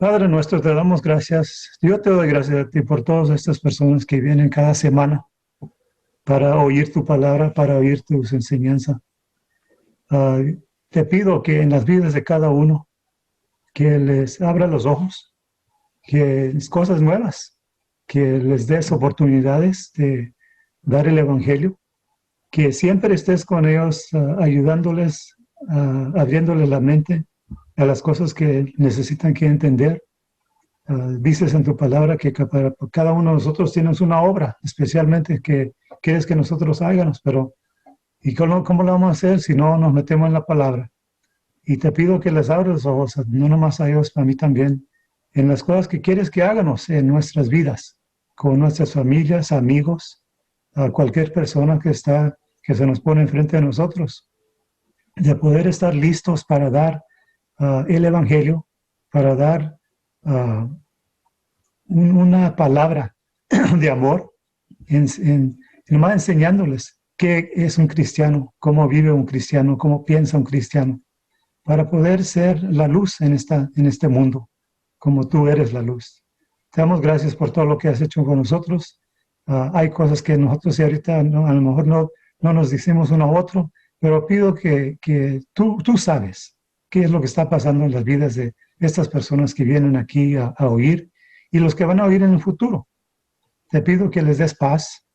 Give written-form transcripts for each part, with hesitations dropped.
Padre nuestro, te damos gracias. Yo te doy gracias a ti por todas estas personas que vienen cada semana para oír tu palabra, para oír tus enseñanzas. Ah, Te pido que en las vidas de cada uno, que les abra los ojos, que es cosas nuevas, que les des oportunidades de dar el evangelio, que siempre estés con ellos, ayudándoles, abriéndoles la mente a las cosas que necesitan que entender. Dices en tu palabra que para cada uno de nosotros tienes una obra, especialmente que quieres que nosotros hagamos, pero ¿y cómo lo vamos a hacer si no nos metemos en la palabra? Y te pido que les abras los ojos, no nomás a ellos, a mí también, en las cosas que quieres que hagamos en nuestras vidas, con nuestras familias, amigos, a cualquier persona que se nos pone enfrente de nosotros, de poder estar listos para dar el evangelio, para dar uh, una palabra de amor, nomás enseñándoles qué es un cristiano, cómo vive un cristiano, cómo piensa un cristiano, para poder ser la luz en este mundo, como tú eres la luz. Te damos gracias por todo lo que has hecho con nosotros. Hay cosas que nosotros ahorita a lo mejor no nos decimos uno a otro, pero pido que tú sabes qué es lo que está pasando en las vidas de estas personas que vienen aquí a oír y los que van a oír en el futuro. Te pido que les des paz,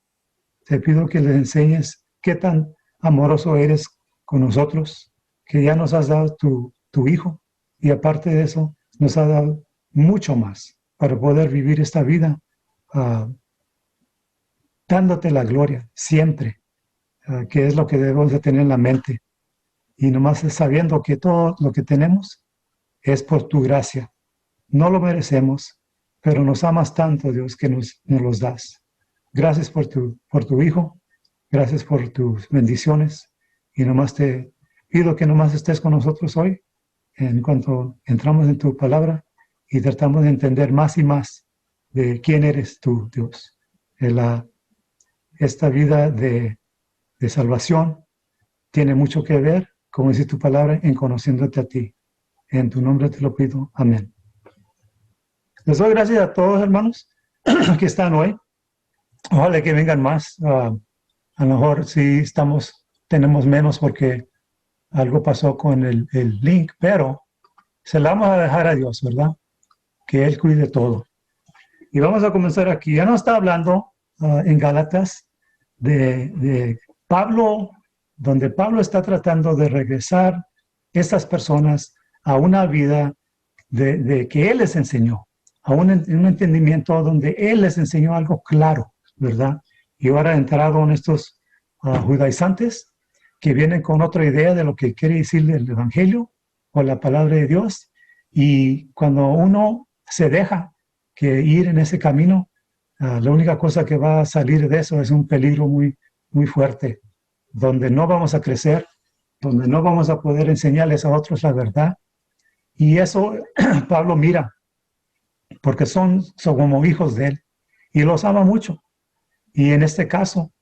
te pido que les enseñes qué tan amoroso eres con nosotros, que ya nos has dado tu Hijo, y aparte de eso, nos ha dado mucho más para poder vivir esta vida, dándote la gloria siempre, que es lo que debemos de tener en la mente. Y nomás sabiendo que todo lo que tenemos es por tu gracia. No lo merecemos, pero nos amas tanto, Dios, que nos los das. Gracias por tu Hijo, gracias por tus bendiciones, y nomás te pido que nomás estés con nosotros hoy, en cuanto entramos en tu palabra y tratamos de entender más y más de quién eres tú, Dios. Esta vida de salvación tiene mucho que ver, como dice tu palabra, en conociéndote a ti. En tu nombre te lo pido. Amén. Les doy gracias a todos, hermanos, que están hoy. Ojalá que vengan más. A lo mejor sí tenemos menos porque algo pasó con el link, pero se la vamos a dejar a Dios, ¿verdad? Que Él cuide todo. Y vamos a comenzar aquí. Ya nos está hablando en Gálatas de Pablo, donde Pablo está tratando de regresar estas personas a una vida de que Él les enseñó, a un entendimiento donde Él les enseñó algo claro, ¿verdad? Y ahora ha entrado en estos judaizantes que vienen con otra idea de lo que quiere decir el Evangelio o la palabra de Dios. Y cuando uno se deja que ir en ese camino, la única cosa que va a salir de eso es un peligro muy, muy fuerte, donde no vamos a crecer, donde no vamos a poder enseñarles a otros la verdad. Y eso Pablo mira, porque son como hijos de él, y los ama mucho. Y en este caso,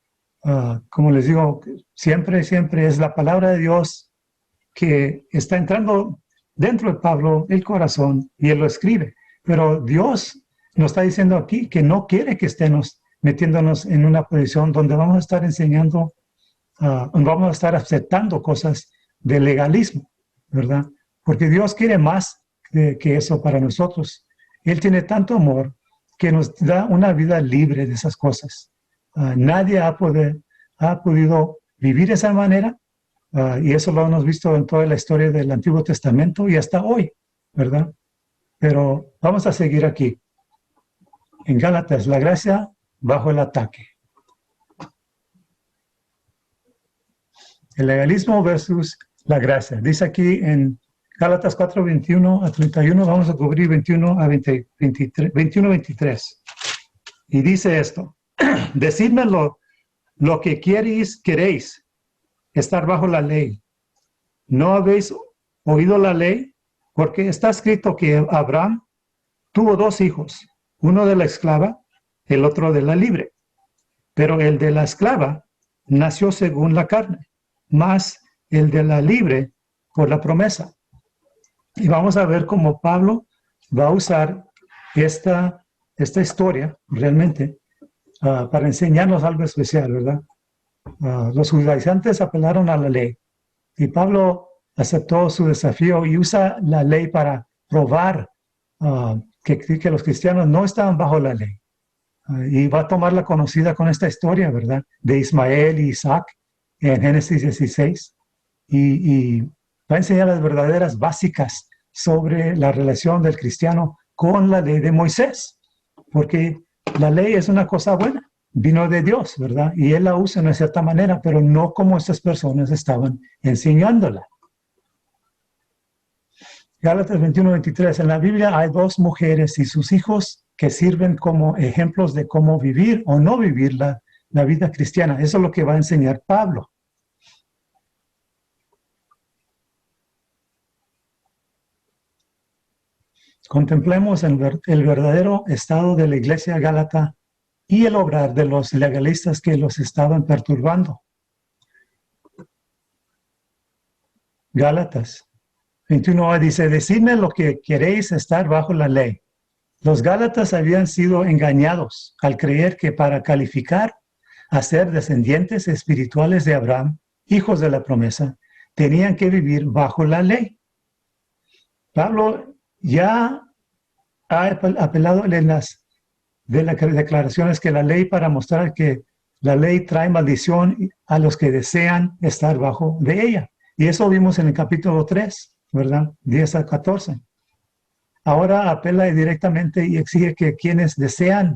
como les digo, siempre es la palabra de Dios que está entrando dentro de Pablo, el corazón, y él lo escribe. Pero Dios nos está diciendo aquí que no quiere que estemos metiéndonos en una posición donde vamos a estar enseñando, vamos a estar aceptando cosas de legalismo, ¿verdad? Porque Dios quiere más que eso para nosotros. Él tiene tanto amor que nos da una vida libre de esas cosas. Nadie ha podido vivir de esa manera, y eso lo hemos visto en toda la historia del Antiguo Testamento y hasta hoy, ¿verdad? Pero vamos a seguir aquí. En Gálatas, la gracia bajo el ataque. El legalismo versus la gracia. Dice aquí en Gálatas 4, 21 a 31, vamos a cubrir 21 a 23. Y dice esto: decidme lo que queréis, estar bajo la ley. ¿No habéis oído la ley? Porque está escrito que Abraham tuvo 2 hijos, uno de la esclava, el otro de la libre. Pero el de la esclava nació según la carne, más el de la libre por la promesa. Y vamos a ver cómo Pablo va a usar esta historia realmente para enseñarnos algo especial, ¿verdad? Los judaizantes apelaron a la ley y Pablo aceptó su desafío y usa la ley para probar que los cristianos no estaban bajo la ley. Y va a tomarla conocida con esta historia, ¿verdad? De Ismael y Isaac en Génesis 16. Y va a enseñar las verdaderas básicas sobre la relación del cristiano con la ley de Moisés. Porque la ley es una cosa buena, vino de Dios, ¿verdad? Y Él la usa de una cierta manera, pero no como estas personas estaban enseñándola. Gálatas 21-23. En la Biblia hay dos mujeres y sus hijos que sirven como ejemplos de cómo vivir o no vivir la vida cristiana. Eso es lo que va a enseñar Pablo. Contemplemos el verdadero estado de la iglesia gálata y el obrar de los legalistas que los estaban perturbando. Gálatas 21 dice, decidme lo que queréis estar bajo la ley. Los gálatas habían sido engañados al creer que para calificar a ser descendientes espirituales de Abraham, hijos de la promesa, tenían que vivir bajo la ley. Pablo ya ha apelado en las declaraciones que la ley para mostrar que la ley trae maldición a los que desean estar bajo de ella. Y eso vimos en el capítulo 3, ¿verdad? 10-14. Ahora apela directamente y exige que quienes desean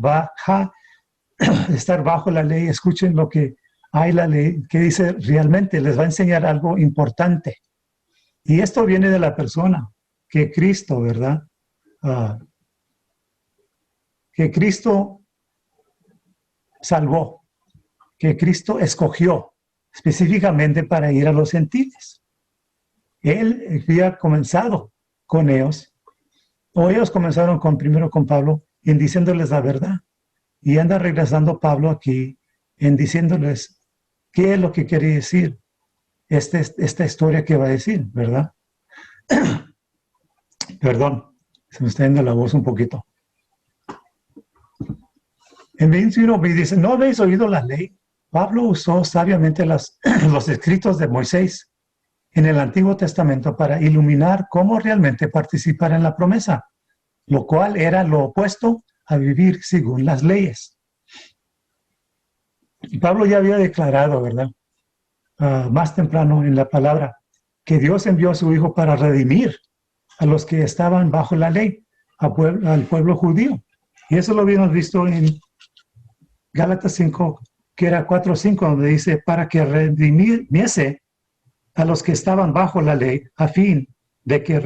estar bajo la ley, escuchen lo que hay la ley, que dice realmente, les va a enseñar algo importante. Y esto viene de la persona que Cristo, ¿verdad? Que Cristo salvó, que Cristo escogió específicamente para ir a los gentiles. Él había comenzado con ellos, o ellos comenzaron primero con Pablo en diciéndoles la verdad. Y anda regresando Pablo aquí en diciéndoles qué es lo que quiere decir esta historia que va a decir, ¿verdad? Perdón, se me está yendo la voz un poquito. En 21 me dice, ¿no habéis oído la ley? Pablo usó sabiamente los escritos de Moisés en el Antiguo Testamento para iluminar cómo realmente participar en la promesa, lo cual era lo opuesto a vivir según las leyes. Y Pablo ya había declarado, ¿verdad? Más temprano en la palabra, que Dios envió a su Hijo para redimir a los que estaban bajo la ley, al pueblo judío. Y eso lo habíamos visto en Gálatas 5, que era 4:5, donde dice, para que redimiese a los que estaban bajo la ley, a fin de que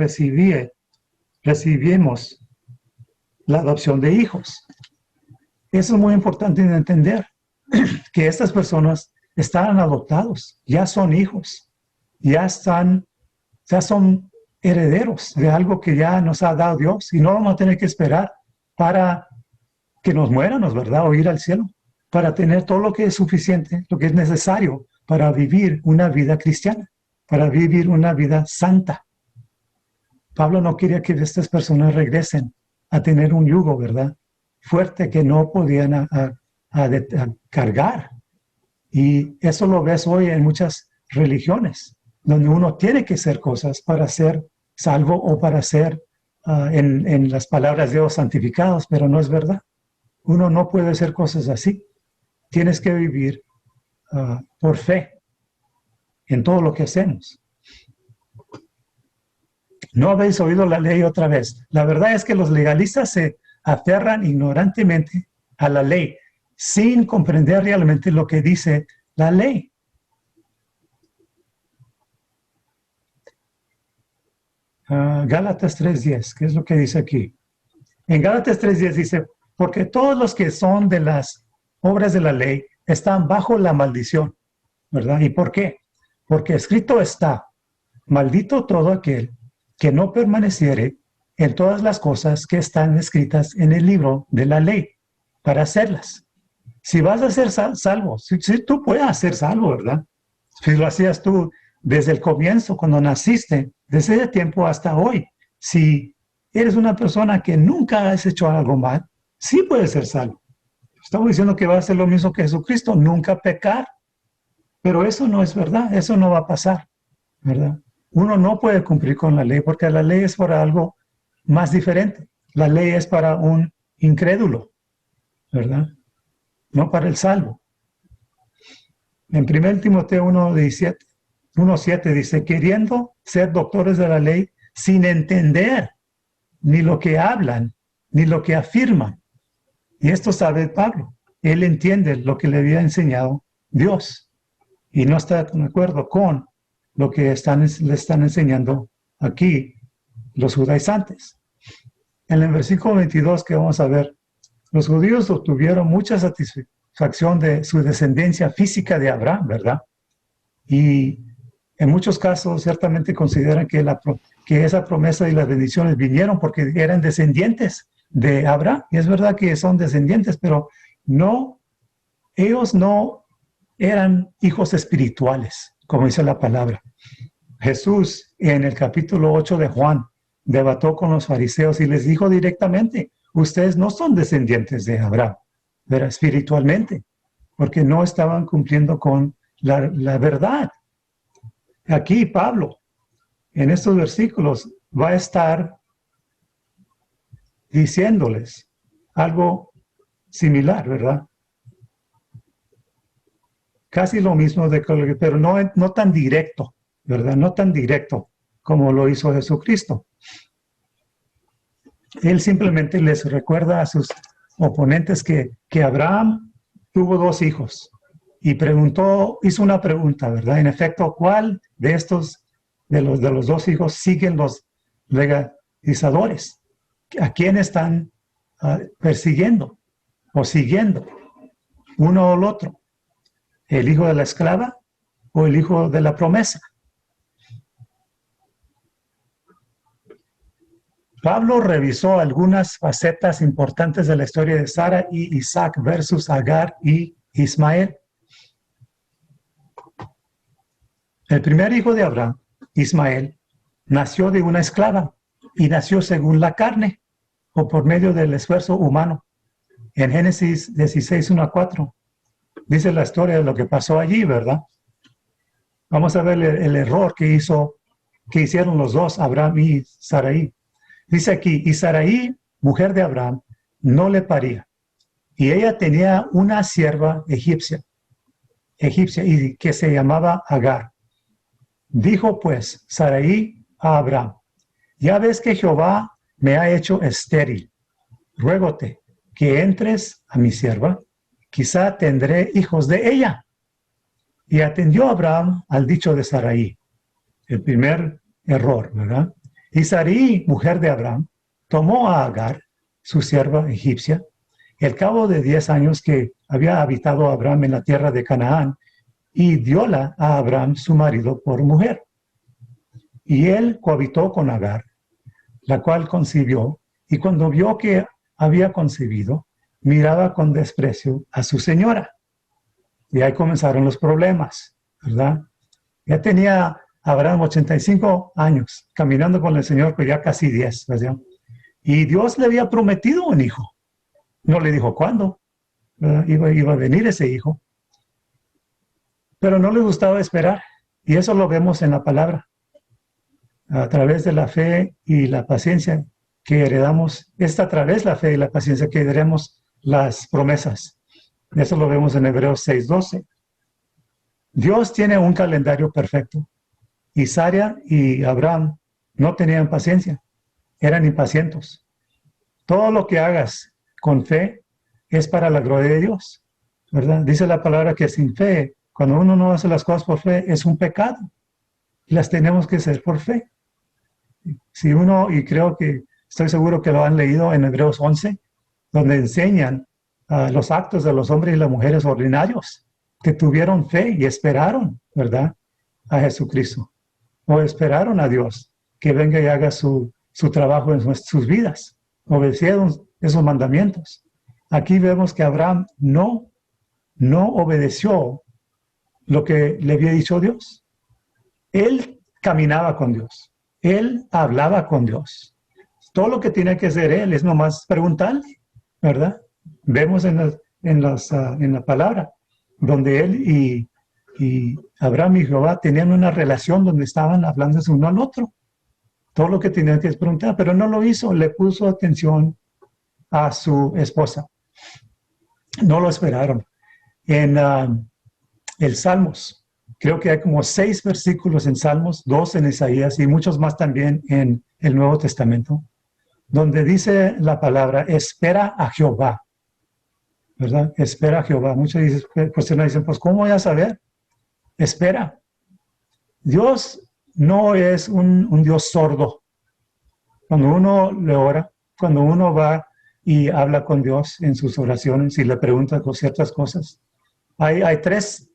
recibiéramos la adopción de hijos. Eso es muy importante de entender, que estas personas están adoptados, ya son hijos, ya son herederos de algo que ya nos ha dado Dios y no vamos a tener que esperar para que nos muéramos, ¿verdad? O ir al cielo, para tener todo lo que es suficiente, lo que es necesario para vivir una vida cristiana, para vivir una vida santa. Pablo no quería que estas personas regresen a tener un yugo, ¿verdad? Fuerte que no podían a cargar. Y eso lo ves hoy en muchas religiones, donde uno tiene que hacer cosas para ser salvo o para ser, en las palabras de Dios, santificados, pero no es verdad. Uno no puede hacer cosas así. Tienes que vivir por fe en todo lo que hacemos. No habéis oído la ley otra vez. La verdad es que los legalistas se aferran ignorantemente a la ley sin comprender realmente lo que dice la ley. Gálatas 3:10, ¿qué es lo que dice aquí? En Gálatas 3:10 dice, porque todos los que son de las obras de la ley están bajo la maldición, ¿verdad? ¿Y por qué? Porque escrito está, maldito todo aquel que no permaneciere en todas las cosas que están escritas en el libro de la ley, para hacerlas. Si vas a ser salvo, si tú puedes ser salvo, ¿verdad? Si lo hacías tú desde el comienzo, cuando naciste, desde ese tiempo hasta hoy, si eres una persona que nunca has hecho algo mal, sí puedes ser salvo. Estamos diciendo que va a ser lo mismo que Jesucristo, nunca pecar. Pero eso no es verdad, eso no va a pasar, ¿verdad? Uno no puede cumplir con la ley porque la ley es para algo más diferente. La ley es para un incrédulo, ¿verdad? No para el salvo. En 1 Timoteo 1:7 dice, queriendo ser doctores de la ley sin entender ni lo que hablan, ni lo que afirman. Y esto sabe Pablo. Él entiende lo que le había enseñado Dios y no está de acuerdo con lo que le están enseñando aquí los judaizantes. En el versículo 22 que vamos a ver, los judíos obtuvieron mucha satisfacción de su descendencia física de Abraham, ¿verdad? Y en muchos casos ciertamente consideran que esa promesa y las bendiciones vinieron porque eran descendientes de Abraham. Y es verdad que son descendientes, pero no, ellos no eran hijos espirituales, como dice la palabra. Jesús, en el capítulo 8 de Juan, debatió con los fariseos y les dijo directamente, ustedes no son descendientes de Abraham, pero espiritualmente, porque no estaban cumpliendo con la verdad. Aquí Pablo, en estos versículos, va a estar diciéndoles algo similar, ¿verdad? Casi lo mismo, pero no tan directo, ¿verdad? No tan directo como lo hizo Jesucristo. Él simplemente les recuerda a sus oponentes que Abraham tuvo 2 hijos y hizo una pregunta, ¿verdad? En efecto, ¿cuál de estos, de los 2 hijos siguen los legalizadores? ¿A quién están persiguiendo o siguiendo? Uno o el otro. ¿El hijo de la esclava o el hijo de la promesa? Pablo revisó algunas facetas importantes de la historia de Sara y Isaac versus Agar y Ismael. El primer hijo de Abraham, Ismael, nació de una esclava y nació según la carne o por medio del esfuerzo humano. En Génesis 16, 1-4, dice la historia de lo que pasó allí, ¿verdad? Vamos a ver el error que hicieron los dos, Abraham y Sarai. Dice aquí, y Sarai, mujer de Abraham, no le paría. Y ella tenía una sierva egipcia, y que se llamaba Agar. Dijo pues Sarai a Abraham, ya ves que Jehová me ha hecho estéril. Ruégote que entres a mi sierva, quizá tendré hijos de ella. Y atendió Abraham al dicho de Sarai. El primer error, ¿verdad? Y Sarai, mujer de Abraham, tomó a Agar, su sierva egipcia, y al cabo de 10 años que había habitado Abraham en la tierra de Canaán, y dióla a Abraham, su marido, por mujer. Y él cohabitó con Agar, la cual concibió, y cuando vio que había concebido, miraba con desprecio a su señora. Y ahí comenzaron los problemas, ¿verdad? Ya tenía Abraham 85 años, caminando con el Señor, pero ya casi 10, ¿verdad? Y Dios le había prometido un hijo. No le dijo cuándo, ¿verdad? Iba a venir ese hijo. Pero no le gustaba esperar. Y eso lo vemos en la palabra. A través de la fe y la paciencia que heredamos, a través de la fe y la paciencia que heredamos las promesas. Eso lo vemos en Hebreos 6:12. Dios tiene un calendario perfecto. Y Sara y Abraham no tenían paciencia, eran impacientes. Todo lo que hagas con fe es para la gloria de Dios, ¿verdad? Dice la palabra que sin fe, cuando uno no hace las cosas por fe, es un pecado. Las tenemos que hacer por fe. Y estoy seguro que lo han leído en Hebreos 11, donde enseñan los actos de los hombres y las mujeres ordinarios que tuvieron fe y esperaron, ¿verdad?, a Jesucristo. O esperaron a Dios que venga y haga su trabajo en sus vidas. Obedecieron esos mandamientos. Aquí vemos que Abraham no obedeció lo que le había dicho Dios. Él caminaba con Dios. Él hablaba con Dios. Todo lo que tiene que hacer él es nomás preguntarle, ¿verdad? Vemos en la palabra, donde él y Abraham y Jehová tenían una relación donde estaban hablándose uno al otro. Todo lo que tenía que preguntar, pero no lo hizo, le puso atención a su esposa. No lo esperaron. En el Salmos, creo que hay como 6 versículos en Salmos, 2 en Isaías y muchos más también en el Nuevo Testamento, donde dice la palabra, espera a Jehová, ¿verdad? Espera a Jehová. Muchas personas dicen, pues, ¿cómo voy a saber? Espera. Dios no es un Dios sordo. Cuando uno le ora, cuando uno va y habla con Dios en sus oraciones y le pregunta con ciertas cosas, hay tres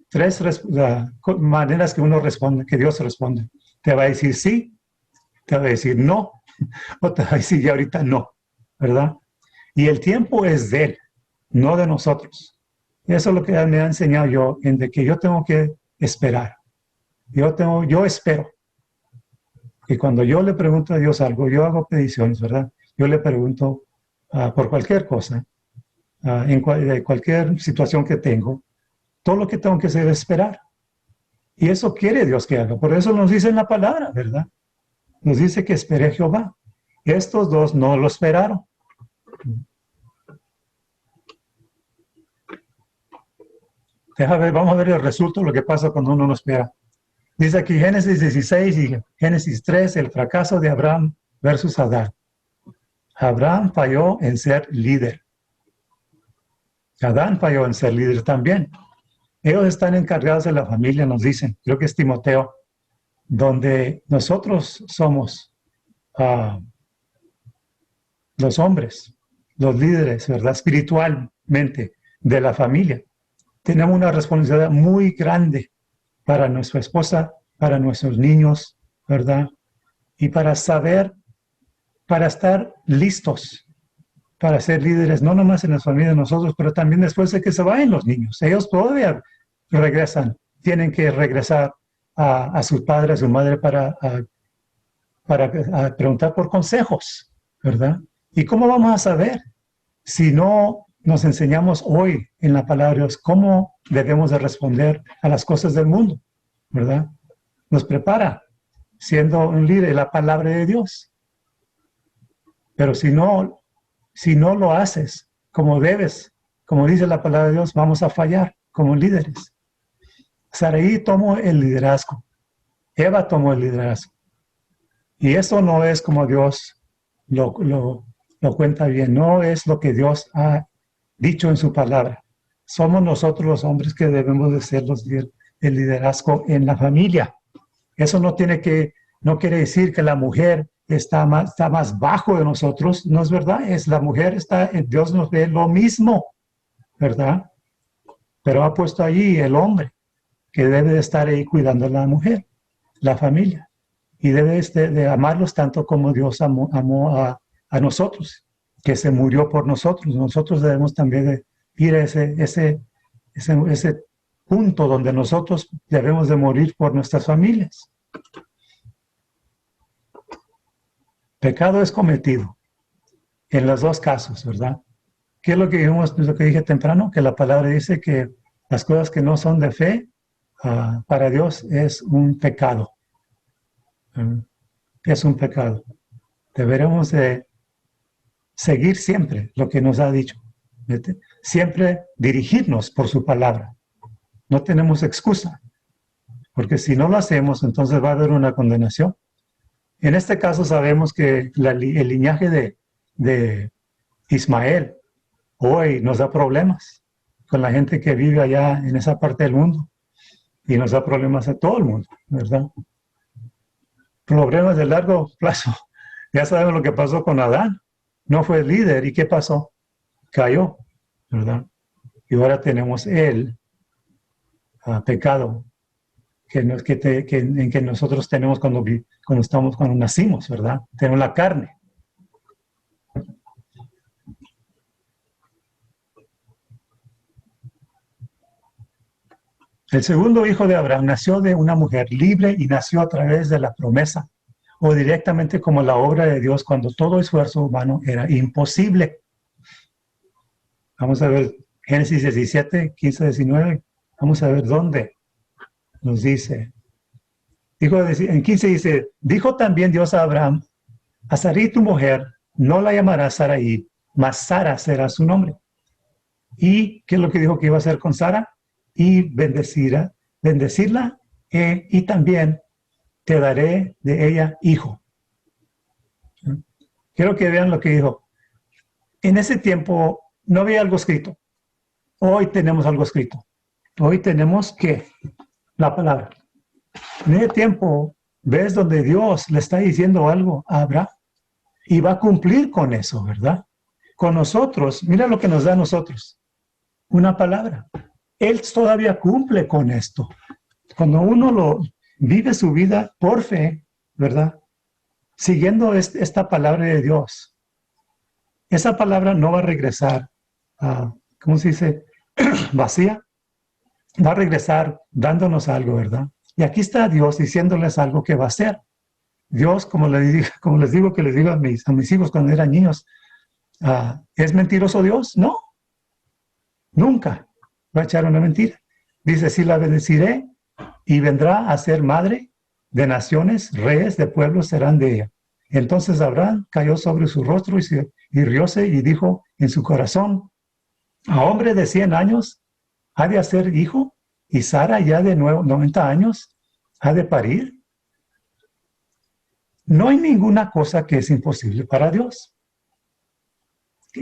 maneras que uno responde, que Dios responde. Te va a decir sí, te va a decir no, o te va a decir ya ahorita no, ¿verdad? Y el tiempo es de Él, no de nosotros. Eso es lo que me ha enseñado yo, en de que yo tengo que esperar. Yo espero. Y cuando yo le pregunto a Dios algo, yo hago peticiones, ¿verdad? Yo le pregunto por cualquier cosa, de cualquier situación que tengo, todo lo que tengo que hacer es esperar. Y eso quiere Dios que haga. Por eso nos dice en la palabra, ¿verdad? Nos dice que espere a Jehová. Estos dos no lo esperaron. Vamos a ver el resultado, lo que pasa cuando uno no espera. Dice aquí Génesis 16 y Génesis 3, el fracaso de Abraham versus Adán. Abraham falló en ser líder. Adán falló en ser líder también. Ellos están encargados de la familia, nos dicen, creo que es Timoteo, donde nosotros somos los hombres, los líderes, ¿verdad? Espiritualmente de la familia. Tenemos una responsabilidad muy grande para nuestra esposa, para nuestros niños, ¿verdad? Y para saber, para estar listos para ser líderes, no nomás en las familias de nosotros, pero también después de que se vayan los niños. Ellos todavía regresan, tienen que regresar a sus padres, a su madre para preguntar por consejos, ¿verdad? ¿Y cómo vamos a saber si no nos enseñamos hoy en la palabra de Dios cómo debemos de responder a las cosas del mundo, ¿verdad? Nos prepara siendo un líder de la palabra de Dios. Pero si no lo haces como debes, como dice la palabra de Dios, vamos a fallar como líderes. Sarai tomó el liderazgo. Eva tomó el liderazgo. Y eso no es como Dios lo cuenta bien. No es lo que Dios ha dicho en su palabra. Somos nosotros los hombres que debemos de ser el liderazgo en la familia. Eso no quiere decir que la mujer está más bajo de nosotros. No es verdad. La mujer Dios nos ve lo mismo, ¿verdad? Pero ha puesto allí el hombre que debe de estar ahí cuidando a la mujer, la familia. Y debe de amarlos tanto como Dios amó a nosotros, que se murió por nosotros. Nosotros debemos también de ir a ese punto donde nosotros debemos de morir por nuestras familias. Pecado es cometido en los dos casos, ¿verdad? ¿Qué es lo que dijimos, lo que dije temprano? Que la palabra dice que las cosas que no son de fe, para Dios es un pecado. Es un pecado. Deberemos de seguir siempre lo que nos ha dicho. ¿Vete? Siempre dirigirnos por su palabra. No tenemos excusa. Porque si no lo hacemos, entonces va a haber una condenación. En este caso sabemos que el linaje de Ismael hoy nos da problemas con la gente que vive allá en esa parte del mundo. Y nos da problemas a todo el mundo, ¿verdad? Problemas de largo plazo. Ya sabemos lo que pasó con Adán. No fue el líder. ¿Y qué pasó? Cayó, ¿verdad? Y ahora tenemos el pecado en que nosotros tenemos cuando nacimos, ¿verdad? Tenemos la carne. El segundo hijo de Abraham nació de una mujer libre y nació a través de la promesa. o directamente como la obra de Dios cuando todo esfuerzo humano era imposible. Vamos a ver Génesis 17, 15, 19. Vamos a ver dónde nos dice. En 15 dice, dijo también Dios a Abraham, a Sarai tu mujer no la llamarás Sarai, mas Sara será su nombre. ¿Y qué es lo que dijo que iba a hacer con Sara? Y bendecirla, y también te daré de ella hijo. Quiero que vean lo que dijo. En ese tiempo no había algo escrito. Hoy tenemos algo escrito. Hoy tenemos que la palabra. En ese tiempo, ves donde Dios le está diciendo algo a Abraham y va a cumplir con eso, ¿verdad? Con nosotros, mira lo que nos da a nosotros. Una palabra. Él todavía cumple con esto. Cuando uno vive su vida por fe, ¿verdad? Siguiendo esta palabra de Dios, esa palabra no va a regresar, ¿cómo se dice? Vacía. Va a regresar dándonos algo, ¿verdad? Y aquí está Dios diciéndoles algo que va a hacer. Dios, como les digo que les digo a mis hijos cuando eran niños, ¿es mentiroso Dios? No, nunca va a echar una mentira. Dice, sí la bendeciré y vendrá a ser madre de naciones, reyes de pueblos serán de ella. Entonces Abraham cayó sobre su rostro y rióse y dijo en su corazón, a hombre de 100 años ha de hacer hijo, y Sara ya de 90 años ha de parir. No hay ninguna cosa que es imposible para Dios.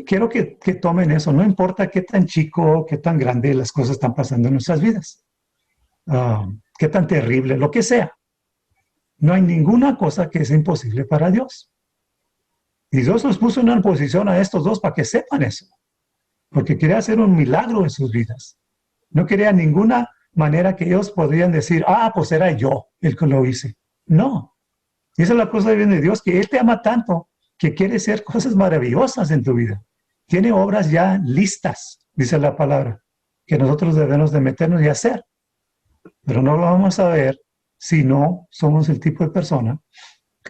Quiero que tomen eso, no importa qué tan chico, qué tan grande las cosas están pasando en nuestras vidas, qué tan terrible, lo que sea. No hay ninguna cosa que es imposible para Dios. Y Dios los puso en una posición a estos dos para que sepan eso, porque quería hacer un milagro en sus vidas. No quería ninguna manera que ellos podrían decir, pues era yo el que lo hice. No. Y esa es la cosa de Dios, que Él te ama tanto que quiere hacer cosas maravillosas en tu vida. Tiene obras ya listas, dice la palabra, que nosotros debemos de meternos y hacer. Pero no lo vamos a ver si no somos el tipo de persona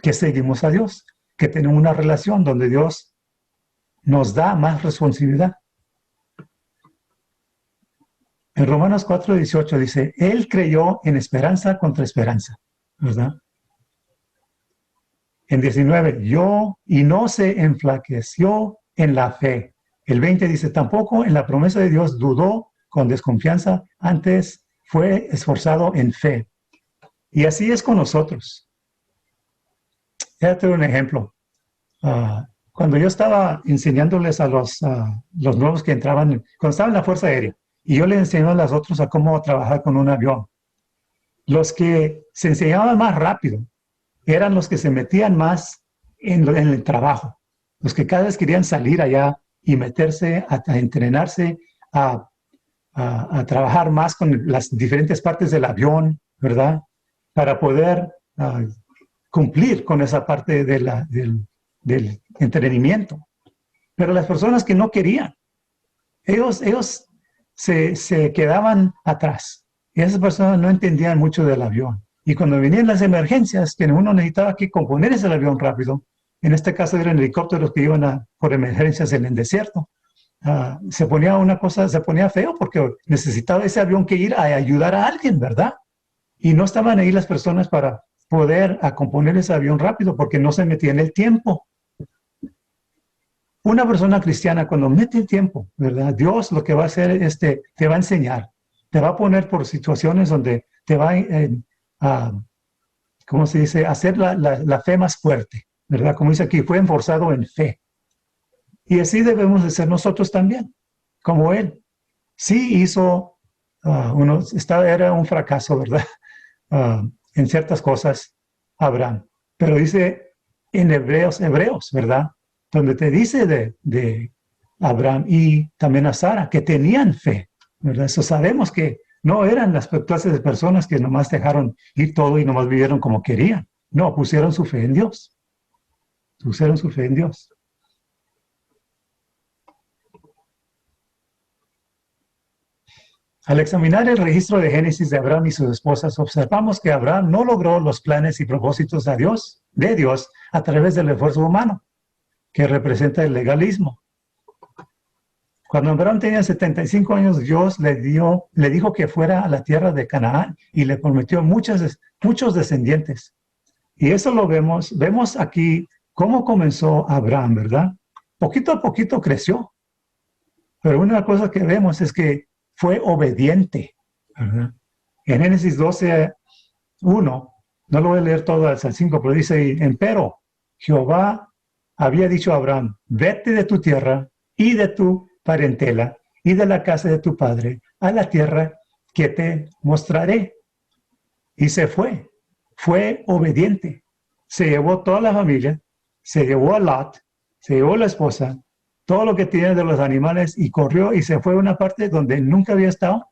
que seguimos a Dios, que tenemos una relación donde Dios nos da más responsabilidad. En Romanos 4:18 dice, Él creyó en esperanza contra esperanza, ¿verdad? En 19, y no se enflaqueció en la fe. El 20 dice, tampoco en la promesa de Dios dudó con desconfianza, antes fue esforzado en fe. Y así es con nosotros. Ya te doy un ejemplo. Cuando yo estaba enseñándoles a los nuevos que entraban, cuando estaba en la Fuerza Aérea, y yo les enseñaba a los otros a cómo trabajar con un avión, los que se enseñaban más rápido eran los que se metían más en el trabajo, los que cada vez querían salir allá y meterse a entrenarse, a trabajar más con las diferentes partes del avión, ¿verdad? Para poder cumplir con esa parte del entretenimiento. Pero las personas que no querían, ellos se quedaban atrás. Y esas personas no entendían mucho del avión. Y cuando venían las emergencias, que uno necesitaba que componer ese avión rápido, en este caso eran helicópteros que iban por emergencias en el desierto, se ponía feo porque necesitaba ese avión que ir a ayudar a alguien, ¿verdad? Y no estaban ahí las personas para poder componer ese avión rápido porque no se metían el tiempo. Una persona cristiana cuando mete el tiempo, ¿verdad? Dios lo que va a hacer es te va a enseñar, te va a poner por situaciones donde te va a ¿cómo se dice? Hacer la fe más fuerte, ¿verdad? Como dice aquí, fue enforzado en fe. Y así debemos de ser nosotros también, como Él. Sí hizo, era un fracaso, ¿verdad? En ciertas cosas, Abraham. Pero dice en Hebreos, ¿verdad? Donde te dice de Abraham y también a Sara, que tenían fe, ¿verdad? Eso sabemos que no eran las clases de personas que nomás dejaron ir todo y nomás vivieron como querían. No, pusieron su fe en Dios. Pusieron su fe en Dios. Al examinar el registro de Génesis de Abraham y sus esposas, observamos que Abraham no logró los planes y propósitos de Dios de Dios a través del esfuerzo humano, que representa el legalismo. Cuando Abraham tenía 75 años, Dios le dijo que fuera a la tierra de Canaán y le prometió muchos descendientes. Y eso lo vemos aquí cómo comenzó Abraham, ¿verdad? Poquito a poquito creció. Pero una cosa que vemos es que fue obediente, ¿verdad? En Génesis 12:1, no lo voy a leer todo hasta el 5, pero dice, empero Jehová había dicho a Abraham, vete de tu tierra y de tu parentela y de la casa de tu padre a la tierra que te mostraré. Y se fue obediente. Se llevó toda la familia, se llevó a Lot, se llevó la esposa, todo lo que tiene de los animales y corrió y se fue a una parte donde nunca había estado.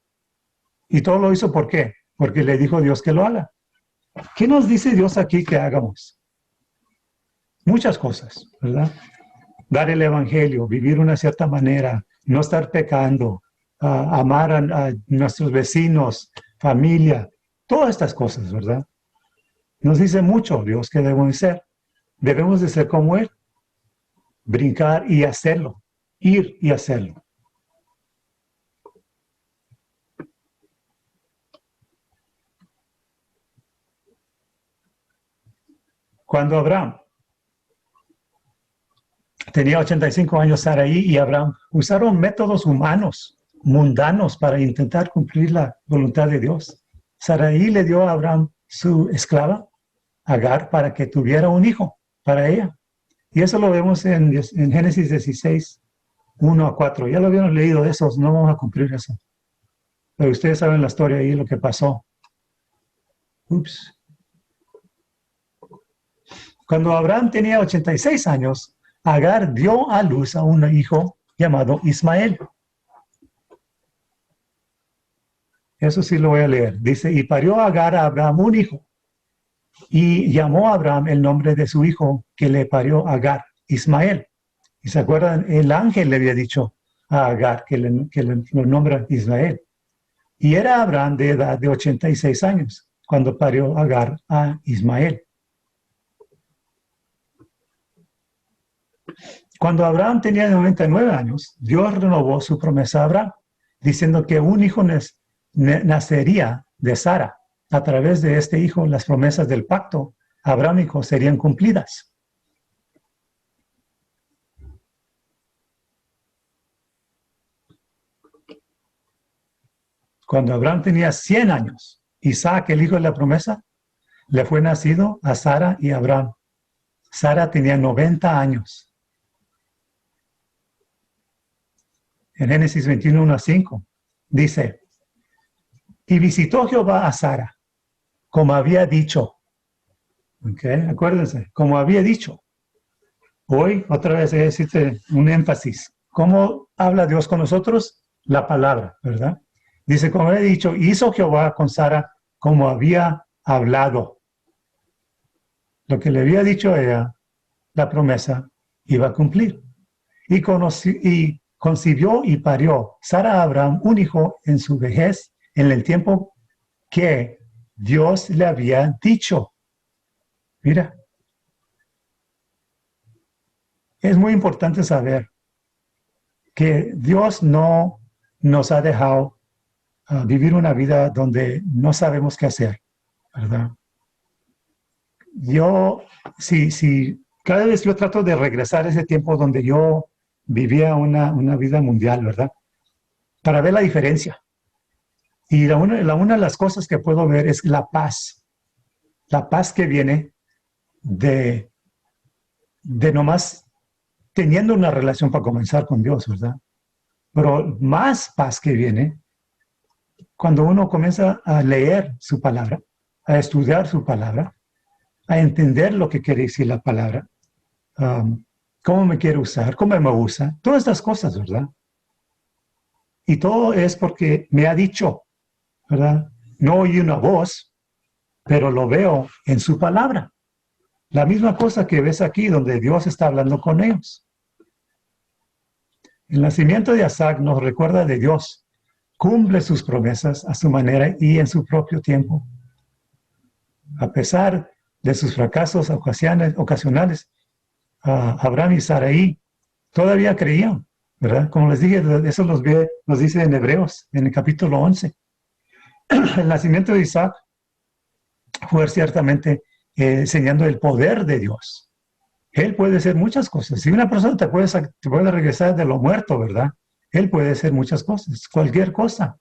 Y todo lo hizo, ¿por qué? Porque le dijo Dios que lo haga. ¿Qué nos dice Dios aquí que hagamos? Muchas cosas, ¿verdad? Dar el evangelio, vivir de una cierta manera, no estar pecando, amar a nuestros vecinos, familia, todas estas cosas, ¿verdad? Nos dice mucho Dios que debemos de ser. Debemos de ser como Él, brincar y hacerlo, ir y hacerlo. Cuando Abraham tenía 85 años, Sarai y Abraham usaron métodos humanos, mundanos, para intentar cumplir la voluntad de Dios. Sarai le dio a Abraham su esclava, Agar, para que tuviera un hijo para ella. Y eso lo vemos en Génesis 16:1-4. Ya lo habíamos leído eso, no vamos a cumplir eso. Pero ustedes saben la historia ahí, lo que pasó. Ups. Cuando Abraham tenía 86 años, Agar dio a luz a un hijo llamado Ismael. Eso sí lo voy a leer. Dice, y parió Agar a Abraham un hijo. Y llamó a Abraham el nombre de su hijo que le parió Agar, Ismael. Y se acuerdan, el ángel le había dicho a Agar que lo nombra Ismael. Y era Abraham de edad de 86 años cuando parió Agar a Ismael. Cuando Abraham tenía 99 años, Dios renovó su promesa a Abraham, diciendo que un hijo nacería de Sara. A través de este hijo, las promesas del pacto abrámico serían cumplidas. Cuando Abraham tenía 100 años, Isaac, el hijo de la promesa, le fue nacido a Sara y Abraham. Sara tenía 90 años. En Génesis 21:5 dice, y visitó Jehová a Sara, como había dicho. ¿Okay? Acuérdense, como había dicho. Hoy, otra vez, existe un énfasis. ¿Cómo habla Dios con nosotros? La palabra, ¿verdad? Dice, como había dicho, hizo Jehová con Sara como había hablado. Lo que le había dicho a ella, la promesa, iba a cumplir. Y concibió y parió Sara a Abraham un hijo en su vejez, en el tiempo que Dios le había dicho. Mira, es muy importante saber que Dios no nos ha dejado vivir una vida donde no sabemos qué hacer, ¿verdad? Cada vez yo trato de regresar a ese tiempo donde yo vivía una vida mundial, ¿verdad? Para ver la diferencia. Y una de las cosas que puedo ver es la paz que viene de nomás teniendo una relación para comenzar con Dios, ¿verdad? Pero más paz que viene cuando uno comienza a leer su palabra, a estudiar su palabra, a entender lo que quiere decir la palabra, cómo me quiere usar, cómo me usa, todas estas cosas, ¿verdad? Y todo es porque me ha dicho, ¿verdad? No oí una voz, pero lo veo en su palabra. La misma cosa que ves aquí, donde Dios está hablando con ellos. El nacimiento de Isaac nos recuerda de Dios. Cumple sus promesas a su manera y en su propio tiempo. A pesar de sus fracasos ocasionales, Abraham y Sarai todavía creían, ¿verdad? Como les dije, eso nos dice en Hebreos, en el capítulo 11. El nacimiento de Isaac fue ciertamente enseñando el poder de Dios. Él puede hacer muchas cosas. Si una persona te puede regresar de lo muerto, ¿verdad? Él puede hacer muchas cosas, cualquier cosa.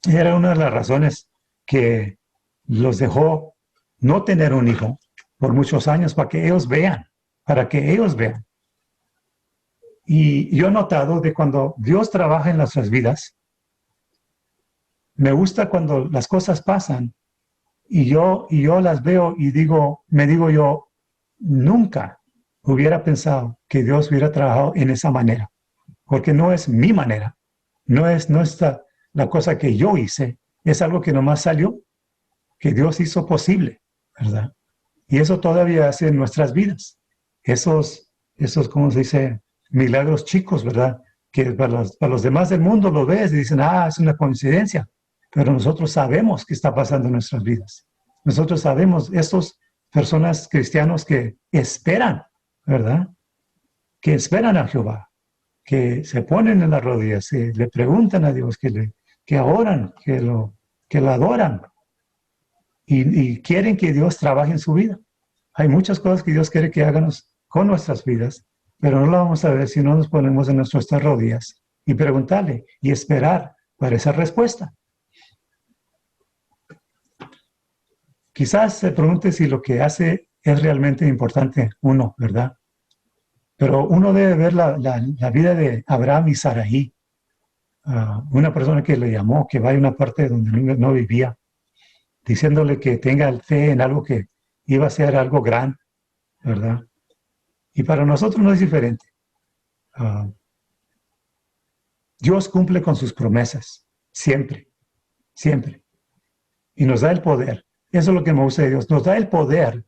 Era una de las razones que los dejó no tener un hijo por muchos años, para que ellos vean. Y yo he notado de cuando Dios trabaja en nuestras vidas, me gusta cuando las cosas pasan y yo las veo y me digo yo, nunca hubiera pensado que Dios hubiera trabajado en esa manera, porque no es mi manera, no es la cosa que yo hice, es algo que nomás salió, que Dios hizo posible, ¿verdad? Y eso todavía hace en nuestras vidas. Esos, ¿cómo se dice? Milagros chicos, ¿verdad? Que para los demás del mundo lo ves y dicen, es una coincidencia. Pero nosotros sabemos qué está pasando en nuestras vidas. Nosotros sabemos, estos personas cristianos que esperan, ¿verdad? Que esperan a Jehová, que se ponen en las rodillas, que le preguntan a Dios, que oran, que lo adoran y quieren que Dios trabaje en su vida. Hay muchas cosas que Dios quiere que hagamos con nuestras vidas, pero no lo vamos a ver si no nos ponemos en nuestras rodillas y preguntarle y esperar para esa respuesta. Quizás se pregunte si lo que hace es realmente importante uno, ¿verdad? Pero uno debe ver la vida de Abraham y Sarai, una persona que le llamó, que vaya a una parte donde no vivía, diciéndole que tenga fe en algo que iba a ser algo grande, ¿verdad? Y para nosotros no es diferente. Dios cumple con sus promesas, siempre, siempre. Y nos da el poder. Eso es lo que me gusta de Dios. Nos da el poder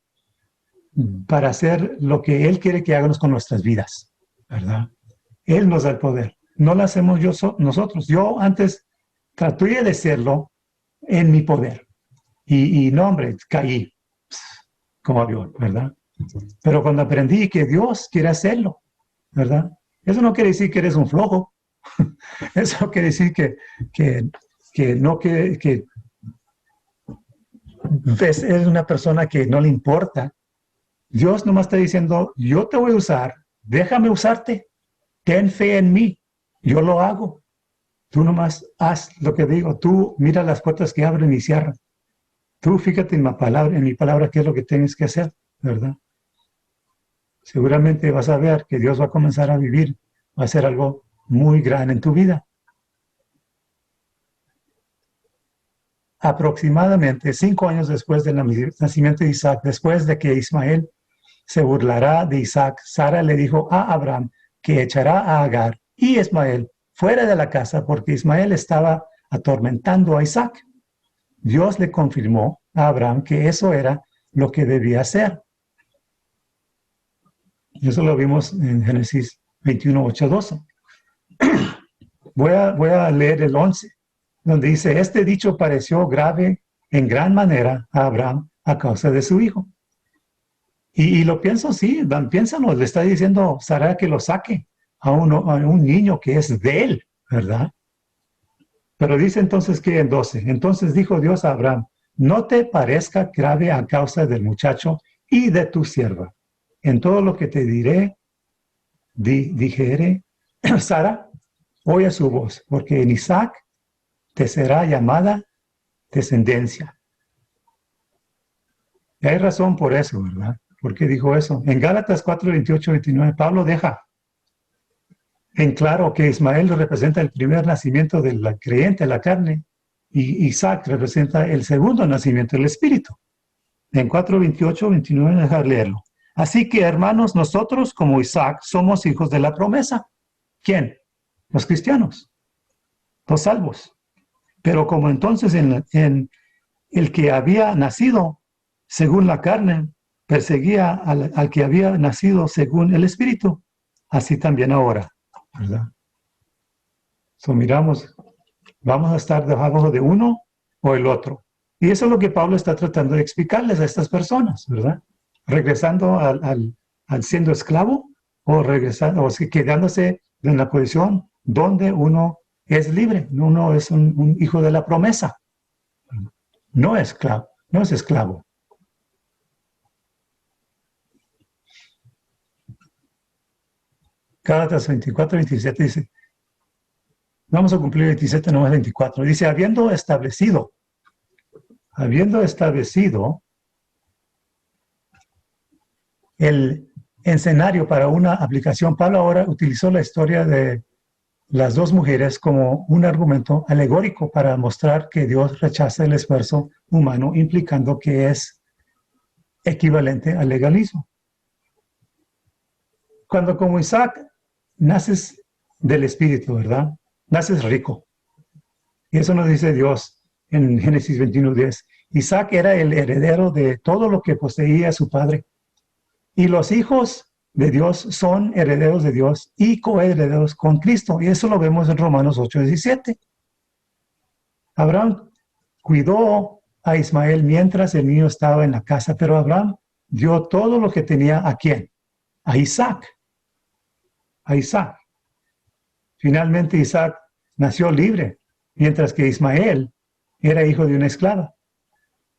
para hacer lo que Él quiere que hagamos con nuestras vidas, ¿verdad? Él nos da el poder. No lo hacemos nosotros. Yo antes traté de hacerlo en mi poder. Y no, hombre, caí como avión, ¿verdad? Pero cuando aprendí que Dios quiere hacerlo, ¿verdad? Eso no quiere decir que eres un flojo. Eso quiere decir que es una persona que no le importa. Dios nomás está diciendo, yo te voy a usar, déjame usarte, ten fe en mí, yo lo hago. Tú nomás haz lo que digo, tú mira las puertas que abren y cierran. Tú fíjate en mi palabra, qué es lo que tienes que hacer, ¿verdad? Seguramente vas a ver que Dios va a comenzar a vivir, va a hacer algo muy grande en tu vida. Aproximadamente 5 años después del nacimiento de Isaac, después de que Ismael se burlará de Isaac, Sara le dijo a Abraham que echará a Agar y Ismael fuera de la casa porque Ismael estaba atormentando a Isaac. Dios le confirmó a Abraham que eso era lo que debía hacer. Y eso lo vimos en Génesis 21, 8, 12. Voy a leer el 11, donde dice, este dicho pareció grave en gran manera a Abraham a causa de su hijo. Y lo pienso, sí, piénsalo, le está diciendo Sara que lo saque a un niño que es de él, ¿verdad? Pero dice entonces que en 12, entonces dijo Dios a Abraham, no te parezca grave a causa del muchacho y de tu sierva. En todo lo que te diré, dijere, Sara, oye su voz, porque en Isaac te será llamada descendencia. Y hay razón por eso, ¿verdad? ¿Por qué dijo eso? En Gálatas 4, 28, 29, Pablo deja en claro que Ismael representa el primer nacimiento del creyente, la carne, y Isaac representa el segundo nacimiento del espíritu. En 4, 28, 29, dejar leerlo. Así que, hermanos, nosotros como Isaac somos hijos de la promesa. ¿Quién? Los cristianos, los salvos. Pero como entonces en el que había nacido según la carne, perseguía al que había nacido según el espíritu, así también ahora, ¿verdad? So, miramos, ¿vamos a estar debajo de uno o el otro? Y eso es lo que Pablo está tratando de explicarles a estas personas, ¿verdad? Regresando al siendo esclavo o regresando, o quedándose en la posición donde uno es libre, uno es un hijo de la promesa. No es esclavo, no es esclavo. Gálatas 24, 27 dice, vamos a cumplir 27, no es 24. Dice, habiendo establecido el escenario para una aplicación, Pablo ahora utilizó la historia de las dos mujeres como un argumento alegórico para mostrar que Dios rechaza el esfuerzo humano, implicando que es equivalente al legalismo. Cuando como Isaac naces del Espíritu, ¿verdad? Naces rico. Y eso nos dice Dios en Génesis 21:10. Isaac era el heredero de todo lo que poseía su padre. Y los hijos de Dios son herederos de Dios y coherederos con Cristo. Y eso lo vemos en Romanos 8:17. Abraham cuidó a Ismael mientras el niño estaba en la casa, pero Abraham dio todo lo que tenía ¿a quién? A Isaac. A Isaac. Finalmente Isaac nació libre, mientras que Ismael era hijo de una esclava.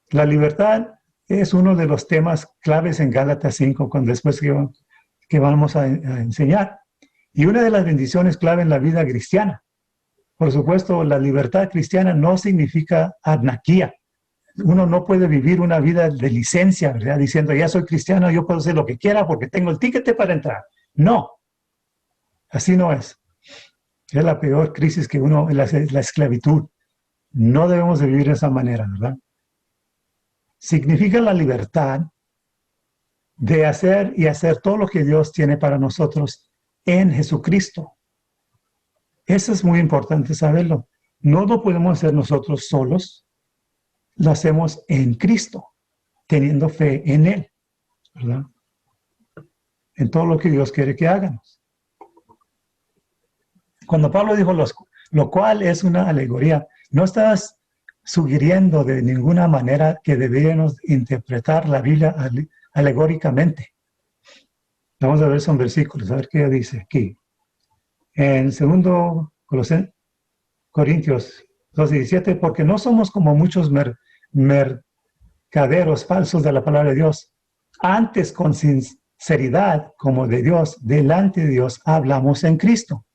La libertad es uno de los temas claves en Gálatas 5, cuando después que vamos a enseñar. Y una de las bendiciones clave en la vida cristiana. Por supuesto, la libertad cristiana no significa anarquía. Uno no puede vivir una vida de licencia, ¿verdad? Diciendo, ya soy cristiano, yo puedo hacer lo que quiera porque tengo el ticket para entrar. No, así no es. Es la peor crisis que la esclavitud. No debemos de vivir de esa manera, ¿verdad? Significa la libertad de hacer y hacer todo lo que Dios tiene para nosotros en Jesucristo. Eso es muy importante saberlo. No lo podemos hacer nosotros solos, lo hacemos en Cristo, teniendo fe en Él, ¿verdad? En todo lo que Dios quiere que hagamos. Cuando Pablo dijo lo cual es una alegoría, no estás sugiriendo de ninguna manera que deberíamos interpretar la Biblia alegóricamente. Vamos a ver esos versículos, a ver qué dice aquí. En 2 Corintios 2:17, porque no somos como muchos mercaderos falsos de la palabra de Dios. Antes, con sinceridad, como de Dios, delante de Dios, hablamos en Cristo.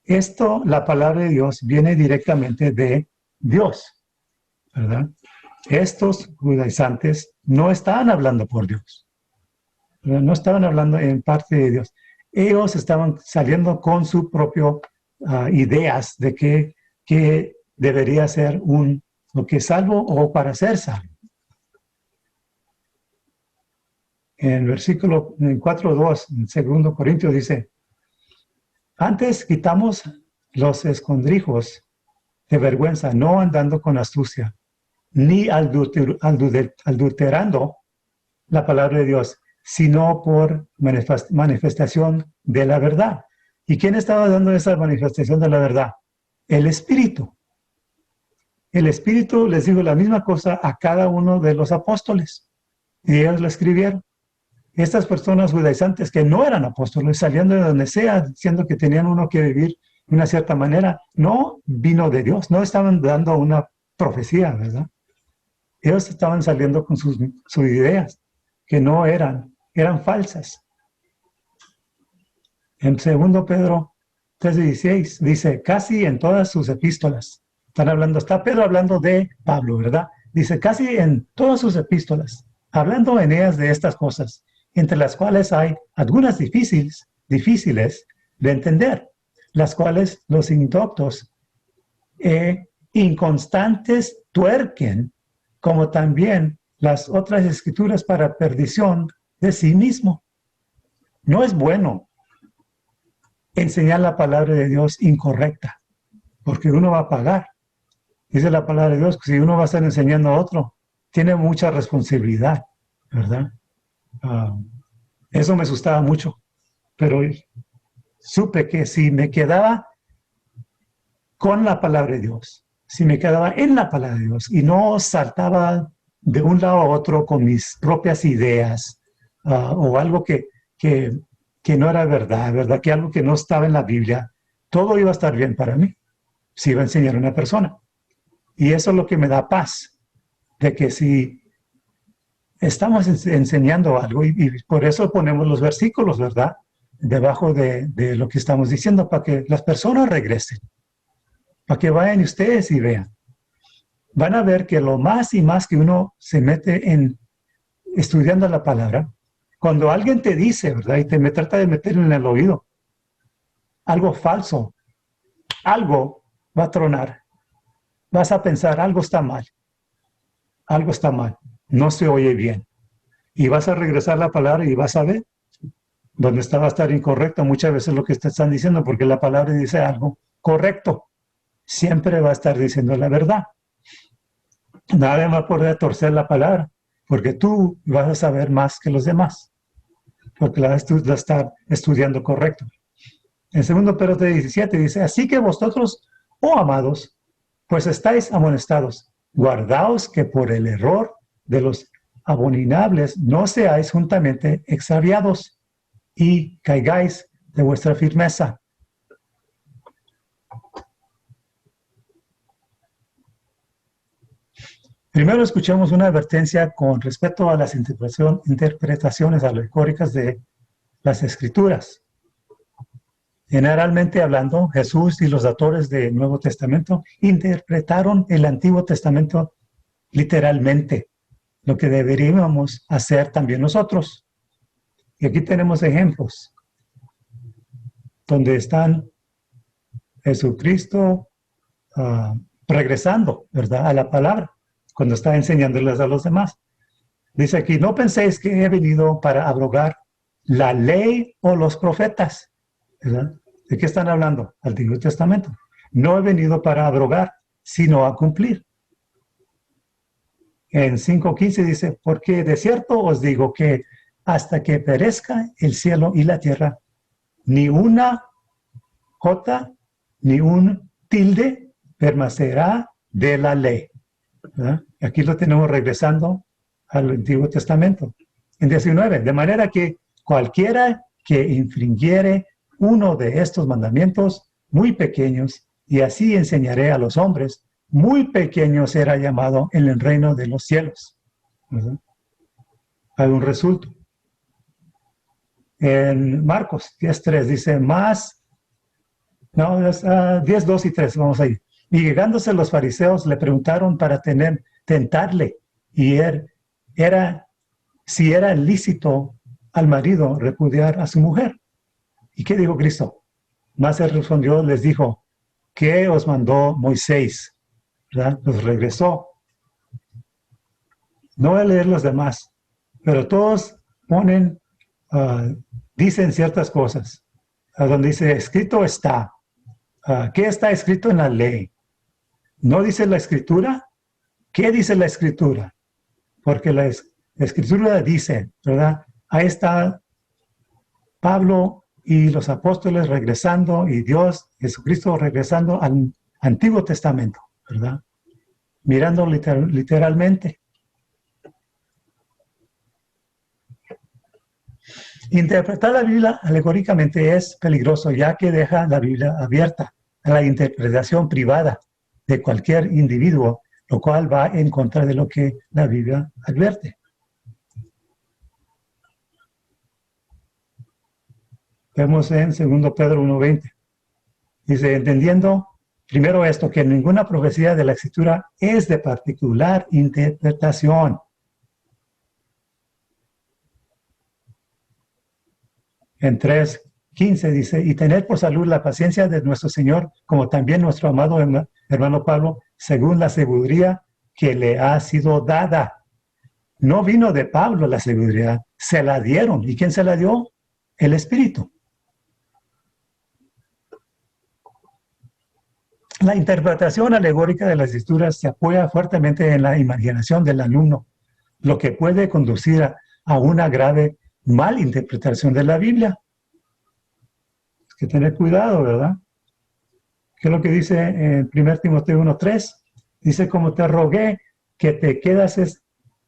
Esto, la palabra de Dios, viene directamente de Dios, ¿verdad? Estos judaizantes no estaban hablando por Dios. No estaban hablando en parte de Dios. Ellos estaban saliendo con sus propias ideas de que debería ser lo que es salvo o para ser salvo. En versículo 4:2, en 2 Corintios dice, antes quitamos los escondrijos de vergüenza, no andando con astucia, ni adulterando la palabra de Dios, sino por manifestación de la verdad. ¿Y quién estaba dando esa manifestación de la verdad? El Espíritu. El Espíritu les dijo la misma cosa a cada uno de los apóstoles. Y ellos lo escribieron. Estas personas judaizantes que no eran apóstoles, saliendo de donde sea, diciendo que tenían uno que vivir de una cierta manera, no vino de Dios, no estaban dando una profecía, ¿verdad? Ellos estaban saliendo con sus ideas, que no eran falsas. En 2 Pedro 3:16 dice, casi en todas sus epístolas, está Pedro hablando de Pablo, ¿verdad? Dice, casi en todas sus epístolas, hablando en ellas de estas cosas, entre las cuales hay algunas difíciles de entender, las cuales los indoctos e inconstantes tuerquen, como también las otras escrituras para perdición de sí mismo. No es bueno enseñar la palabra de Dios incorrecta, porque uno va a pagar. Dice la palabra de Dios que si uno va a estar enseñando a otro, tiene mucha responsabilidad, ¿verdad? Eso me asustaba mucho, pero supe que si me quedaba con la palabra de Dios, si me quedaba en la palabra de Dios y no saltaba de un lado a otro con mis propias ideas o algo que no era verdad, ¿verdad? Que algo que no estaba en la Biblia, todo iba a estar bien para mí si iba a enseñar a una persona. Y eso es lo que me da paz, de que si estamos enseñando algo, y por eso ponemos los versículos, ¿verdad? Debajo de lo que estamos diciendo, para que las personas regresen, para que vayan ustedes y vean. Van a ver que lo más y más que uno se mete en estudiando la palabra, cuando alguien te dice, ¿verdad? Y me trata de meter en el oído algo falso, algo va a tronar. Vas a pensar, algo está mal, no se oye bien. Y vas a regresar a la palabra y vas a ver dónde va a estar incorrecto muchas veces lo que te están diciendo, porque la palabra dice algo correcto. Siempre va a estar diciendo la verdad. Nadie va a poder torcer la palabra, porque tú vas a saber más que los demás, porque la vas a estar estudiando correcto. En 2 Pedro 17 dice, así que vosotros, oh amados, pues estáis amonestados, guardaos que por el error de los abominables no seáis juntamente extraviados y caigáis de vuestra firmeza. Primero escuchamos una advertencia con respecto a las interpretaciones alegóricas de las Escrituras. Generalmente hablando, Jesús y los autores del Nuevo Testamento interpretaron el Antiguo Testamento literalmente, lo que deberíamos hacer también nosotros. Y aquí tenemos ejemplos donde están Jesucristo regresando, ¿verdad?, a la palabra, cuando está enseñándoles a los demás. Dice aquí, no penséis que he venido para abrogar la ley o los profetas, ¿verdad? ¿De qué están hablando? Antiguo Testamento. No he venido para abrogar, sino a cumplir. En 5:15 dice, porque de cierto os digo que hasta que perezca el cielo y la tierra, ni una jota, ni un tilde permanecerá de la ley. ¿Verdad? Aquí lo tenemos regresando al Antiguo Testamento. En 19, de manera que cualquiera que infringiere uno de estos mandamientos muy pequeños, y así enseñaré a los hombres, muy pequeño será llamado en el reino de los cielos. ¿Verdad? Hay un resultado. En Marcos 10:3 dice, más, no, 10:2 y 3, vamos ahí. Y llegándose los fariseos le preguntaron para tentarle, y si era lícito al marido repudiar a su mujer. ¿Y qué dijo Cristo? Más él respondió, les dijo, ¿qué os mandó Moisés? ¿Verdad? Los regresó. No voy a leer los demás, pero todos dicen ciertas cosas, donde dice, escrito está. ¿Qué está escrito en la ley? ¿No dice la Escritura? ¿Qué dice la Escritura? Porque la Escritura dice, ¿verdad? Ahí está Pablo y los apóstoles regresando, y Dios, Jesucristo, regresando al Antiguo Testamento, ¿verdad? Mirando literalmente. Interpretar la Biblia alegóricamente es peligroso, ya que deja la Biblia abierta a la interpretación privada de cualquier individuo, lo cual va en contra de lo que la Biblia advierte. Vemos en 2 Pedro 1:20. Dice, entendiendo primero esto, que ninguna profecía de la Escritura es de particular interpretación. En 3:15 dice, y tener por salud la paciencia de nuestro Señor, como también nuestro amado hermano Pablo, según la sabiduría que le ha sido dada. No vino de Pablo la sabiduría, se la dieron. ¿Y quién se la dio? El Espíritu. La interpretación alegórica de las Escrituras se apoya fuertemente en la imaginación del alumno, lo que puede conducir a una grave malinterpretación de la Biblia. Hay que tener cuidado, ¿verdad? ¿Qué es lo que dice en 1 Timoteo 1:3? Dice, como te rogué que te quedases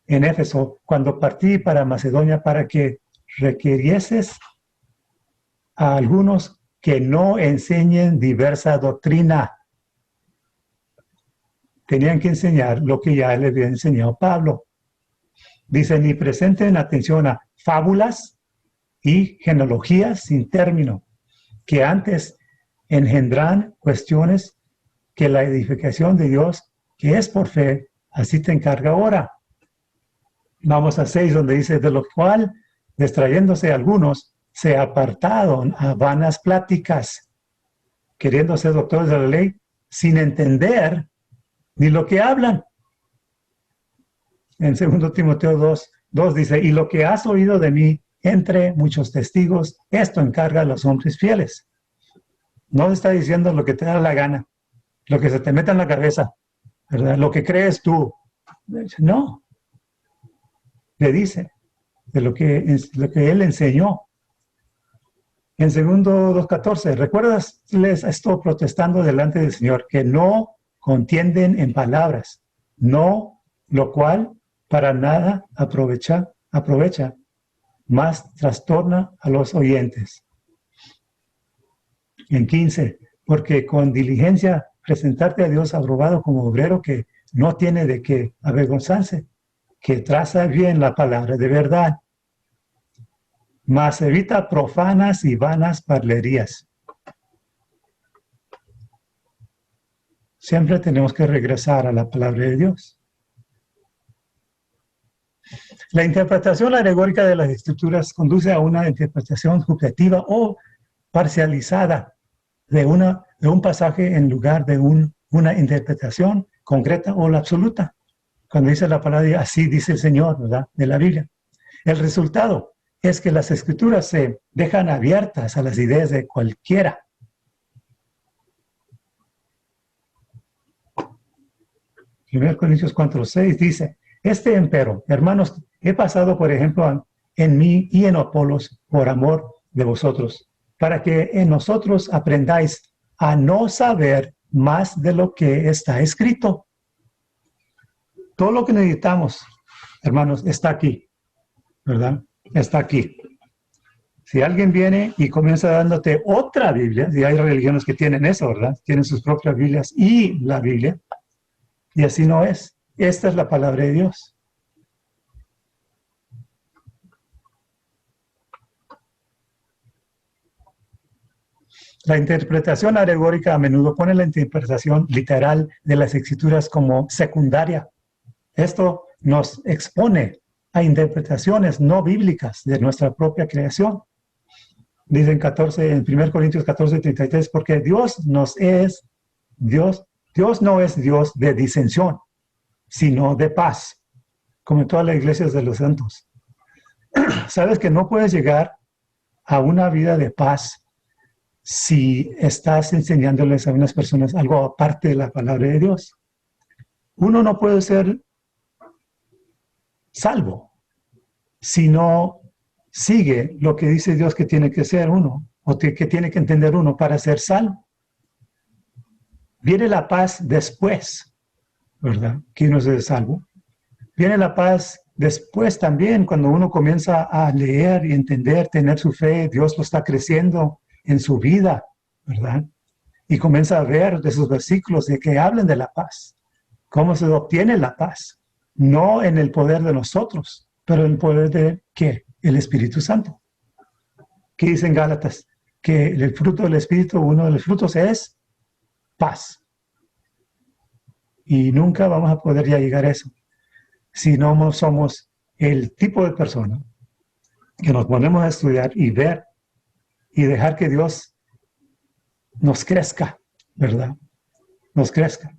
en Éfeso cuando partí para Macedonia para que requirieses a algunos que no enseñen diversa doctrina. Tenían que enseñar lo que ya le había enseñado Pablo. Dice, ni presten atención a fábulas y genealogías sin término, que antes engendran cuestiones que la edificación de Dios, que es por fe, así te encarga ahora. Vamos a 6, donde dice, de lo cual, distrayéndose algunos, se apartaron a vanas pláticas, queriendo ser doctores de la ley, sin entender ni lo que hablan. En 2 Timoteo 2 dice, y lo que has oído de mí entre muchos testigos, esto encarga a los hombres fieles. No está diciendo lo que te da la gana, lo que se te meta en la cabeza, ¿verdad? Lo que crees tú. No. Le dice de lo que él enseñó. En 2 ¿recuerdas? Les estoy protestando delante del Señor que no contienden en palabras, no, lo cual para nada aprovecha, más trastorna a los oyentes. En 15, porque con diligencia presentarte a Dios aprobado como obrero que no tiene de qué avergonzarse, que traza bien la palabra de verdad, mas evita profanas y vanas parlerías. Siempre tenemos que regresar a la palabra de Dios. La interpretación alegórica de las escrituras conduce a una interpretación subjetiva o parcializada de un pasaje en lugar de una interpretación concreta o la absoluta. Cuando dice la palabra, así dice el Señor, ¿verdad?, de la Biblia. El resultado es que las escrituras se dejan abiertas a las ideas de cualquiera. Primero Corintios 4:6 dice, empero, hermanos, he pasado, por ejemplo, en mí y en Apolos por amor de vosotros, para que en nosotros aprendáis a no saber más de lo que está escrito. Todo lo que necesitamos, hermanos, está aquí, ¿verdad? Está aquí. Si alguien viene y comienza dándote otra Biblia, y hay religiones que tienen eso, ¿verdad? Tienen sus propias Biblias y la Biblia, y así no es. Esta es la palabra de Dios. La interpretación alegórica a menudo pone la interpretación literal de las escrituras como secundaria. Esto nos expone a interpretaciones no bíblicas de nuestra propia creación. Dice en 1 Corintios 14:33, porque Dios no es Dios de disensión, sino de paz, como en todas las iglesias de los santos. Sabes que no puedes llegar a una vida de paz si estás enseñándoles a unas personas algo aparte de la palabra de Dios. Uno no puede ser salvo si no sigue lo que dice Dios que tiene que ser uno, o que tiene que entender uno para ser salvo. Viene la paz después, ¿verdad?, que uno se salvo. Viene la paz después también, cuando uno comienza a leer y entender, tener su fe, Dios lo está creciendo en su vida, ¿verdad? Y comienza a ver de sus versículos de que hablan de la paz. ¿Cómo se obtiene la paz? No en el poder de nosotros, pero en el poder de ¿qué? El Espíritu Santo. ¿Qué dice en Gálatas? Que el fruto del Espíritu, uno de los frutos es paz. Y nunca vamos a poder ya llegar a eso si no somos el tipo de persona que nos ponemos a estudiar y ver y dejar que Dios nos crezca, ¿verdad? Nos crezca.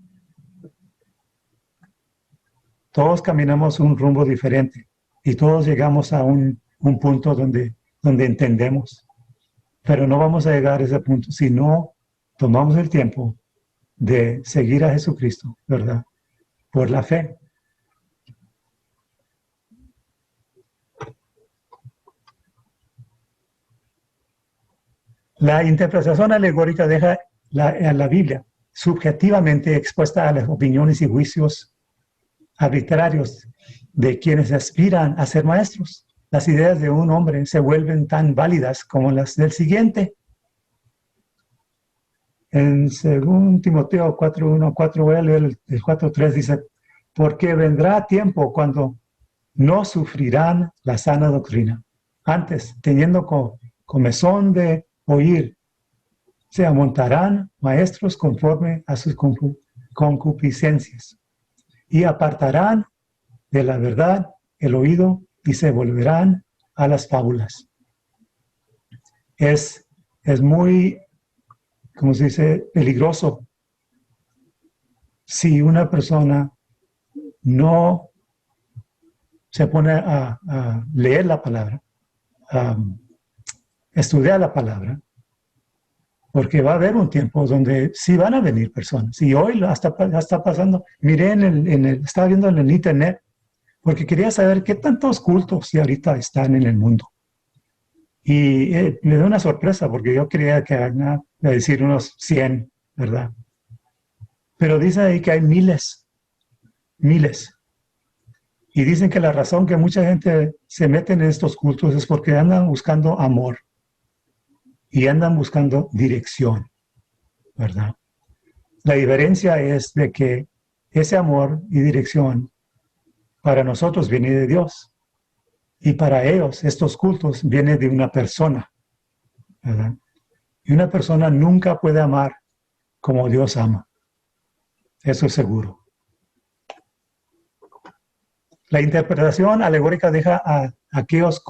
Todos caminamos un rumbo diferente y todos llegamos a un punto donde entendemos, pero no vamos a llegar a ese punto si no tomamos el tiempo de seguir a Jesucristo, ¿verdad? Por la fe. La interpretación alegórica deja la Biblia, subjetivamente expuesta a las opiniones y juicios arbitrarios de quienes aspiran a ser maestros. Las ideas de un hombre se vuelven tan válidas como las del siguiente. En 2 Timoteo 4:1, 4, voy a leer el 4:3, dice, porque vendrá tiempo cuando no sufrirán la sana doctrina. Antes, teniendo comezón de oír, se amontarán maestros conforme a sus concupiscencias y apartarán de la verdad el oído y se volverán a las fábulas. Es muy, como se dice, peligroso si una persona no se pone a leer la palabra, a estudiar la palabra, porque va a haber un tiempo donde sí van a venir personas. Y hoy está pasando. Miré estaba viendo en el internet, porque quería saber qué tantos cultos y ahorita están en el mundo. Y me dio una sorpresa, porque yo creía que iba a decir unos 100, ¿verdad? Pero dice ahí que hay miles. Y dicen que la razón que mucha gente se mete en estos cultos es porque andan buscando amor y andan buscando dirección, ¿verdad? La diferencia es de que ese amor y dirección para nosotros viene de Dios y para ellos estos cultos vienen de una persona, ¿verdad? Y una persona nunca puede amar como Dios ama. Eso es seguro. La interpretación alegórica deja a aquellos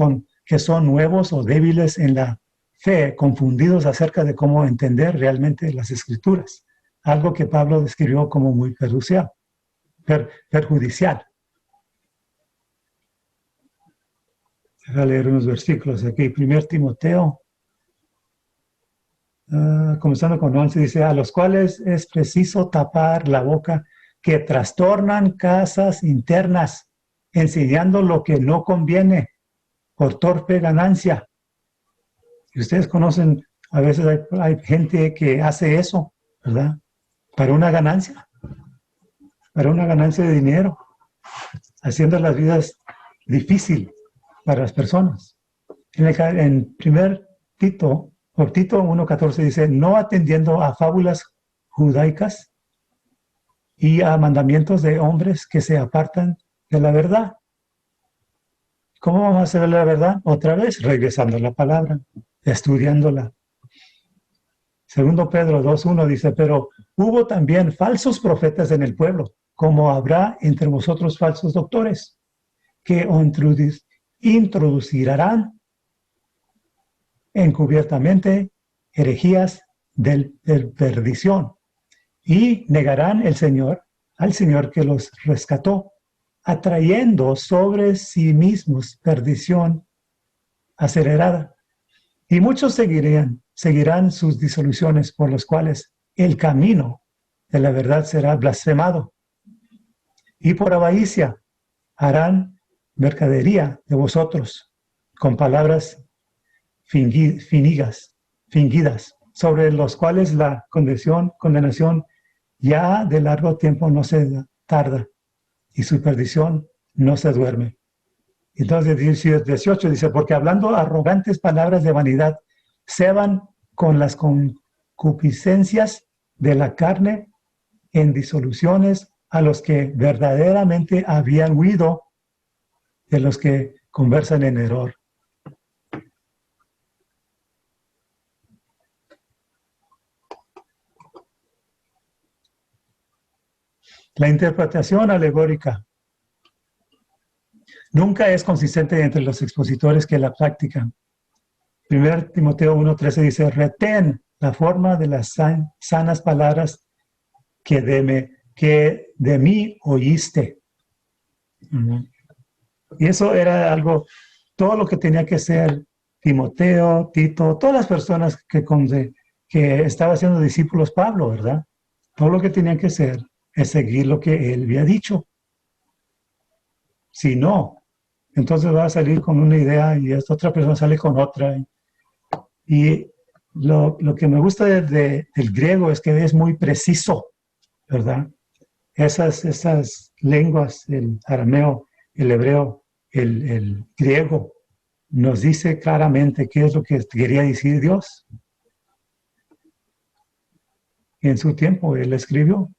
que son nuevos o débiles en la fe confundidos acerca de cómo entender realmente las Escrituras, algo que Pablo describió como muy perjudicial. Voy a leer unos versículos aquí. 1 Timoteo, comenzando con 11, dice, a los cuales es preciso tapar la boca, que trastornan casas internas, enseñando lo que no conviene por torpe ganancia. Y ustedes conocen, a veces hay gente que hace eso, ¿verdad? Para una ganancia de dinero, haciendo las vidas difíciles para las personas. En Tito 1:14 dice, no atendiendo a fábulas judaicas y a mandamientos de hombres que se apartan de la verdad. ¿Cómo vamos a hacer la verdad? Otra vez, regresando a la palabra, estudiándola. 2 Pedro 2:1 dice, pero hubo también falsos profetas en el pueblo, como habrá entre vosotros falsos doctores, que introducirán encubiertamente herejías de perdición y negarán al Señor que los rescató, atrayendo sobre sí mismos perdición acelerada. Y muchos seguirán sus disoluciones, por los cuales el camino de la verdad será blasfemado. Y por avaricia harán mercadería de vosotros con palabras fingidas, sobre los cuales la condenación ya de largo tiempo no se tarda y su perdición no se duerme. Entonces 18 dice, porque hablando arrogantes palabras de vanidad, se van con las concupiscencias de la carne en disoluciones a los que verdaderamente habían huido de los que conversan en error. La interpretación alegórica nunca es consistente entre los expositores que la practican. 1 Timoteo 1:13 dice, retén la forma de las sanas palabras que de mí oíste. Y eso era algo, todo lo que tenía que ser Timoteo, Tito, todas las personas que estaba haciendo discípulos Pablo, ¿verdad? Todo lo que tenían que hacer es seguir lo que él había dicho. Si no, entonces va a salir con una idea y esta otra persona sale con otra. Y lo que me gusta del griego es que es muy preciso, ¿verdad? Esas lenguas, el arameo, el hebreo, el griego, nos dice claramente qué es lo que quería decir Dios. En su tiempo él escribió.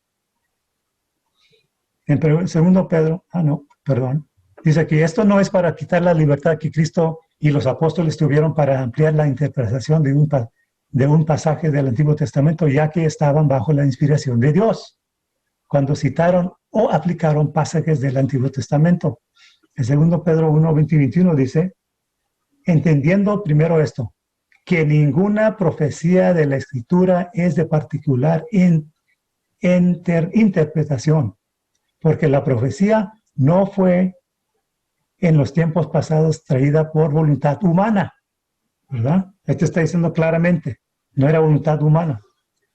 En segundo Pedro, dice que esto no es para quitar la libertad que Cristo y los apóstoles tuvieron para ampliar la interpretación de un pasaje del Antiguo Testamento, ya que estaban bajo la inspiración de Dios, cuando citaron o aplicaron pasajes del Antiguo Testamento. En segundo Pedro 1, 20 y 21 dice, entendiendo primero esto, que ninguna profecía de la Escritura es de particular interpretación, porque la profecía no fue en los tiempos pasados traída por voluntad humana, ¿verdad? Esto está diciendo claramente, no era voluntad humana,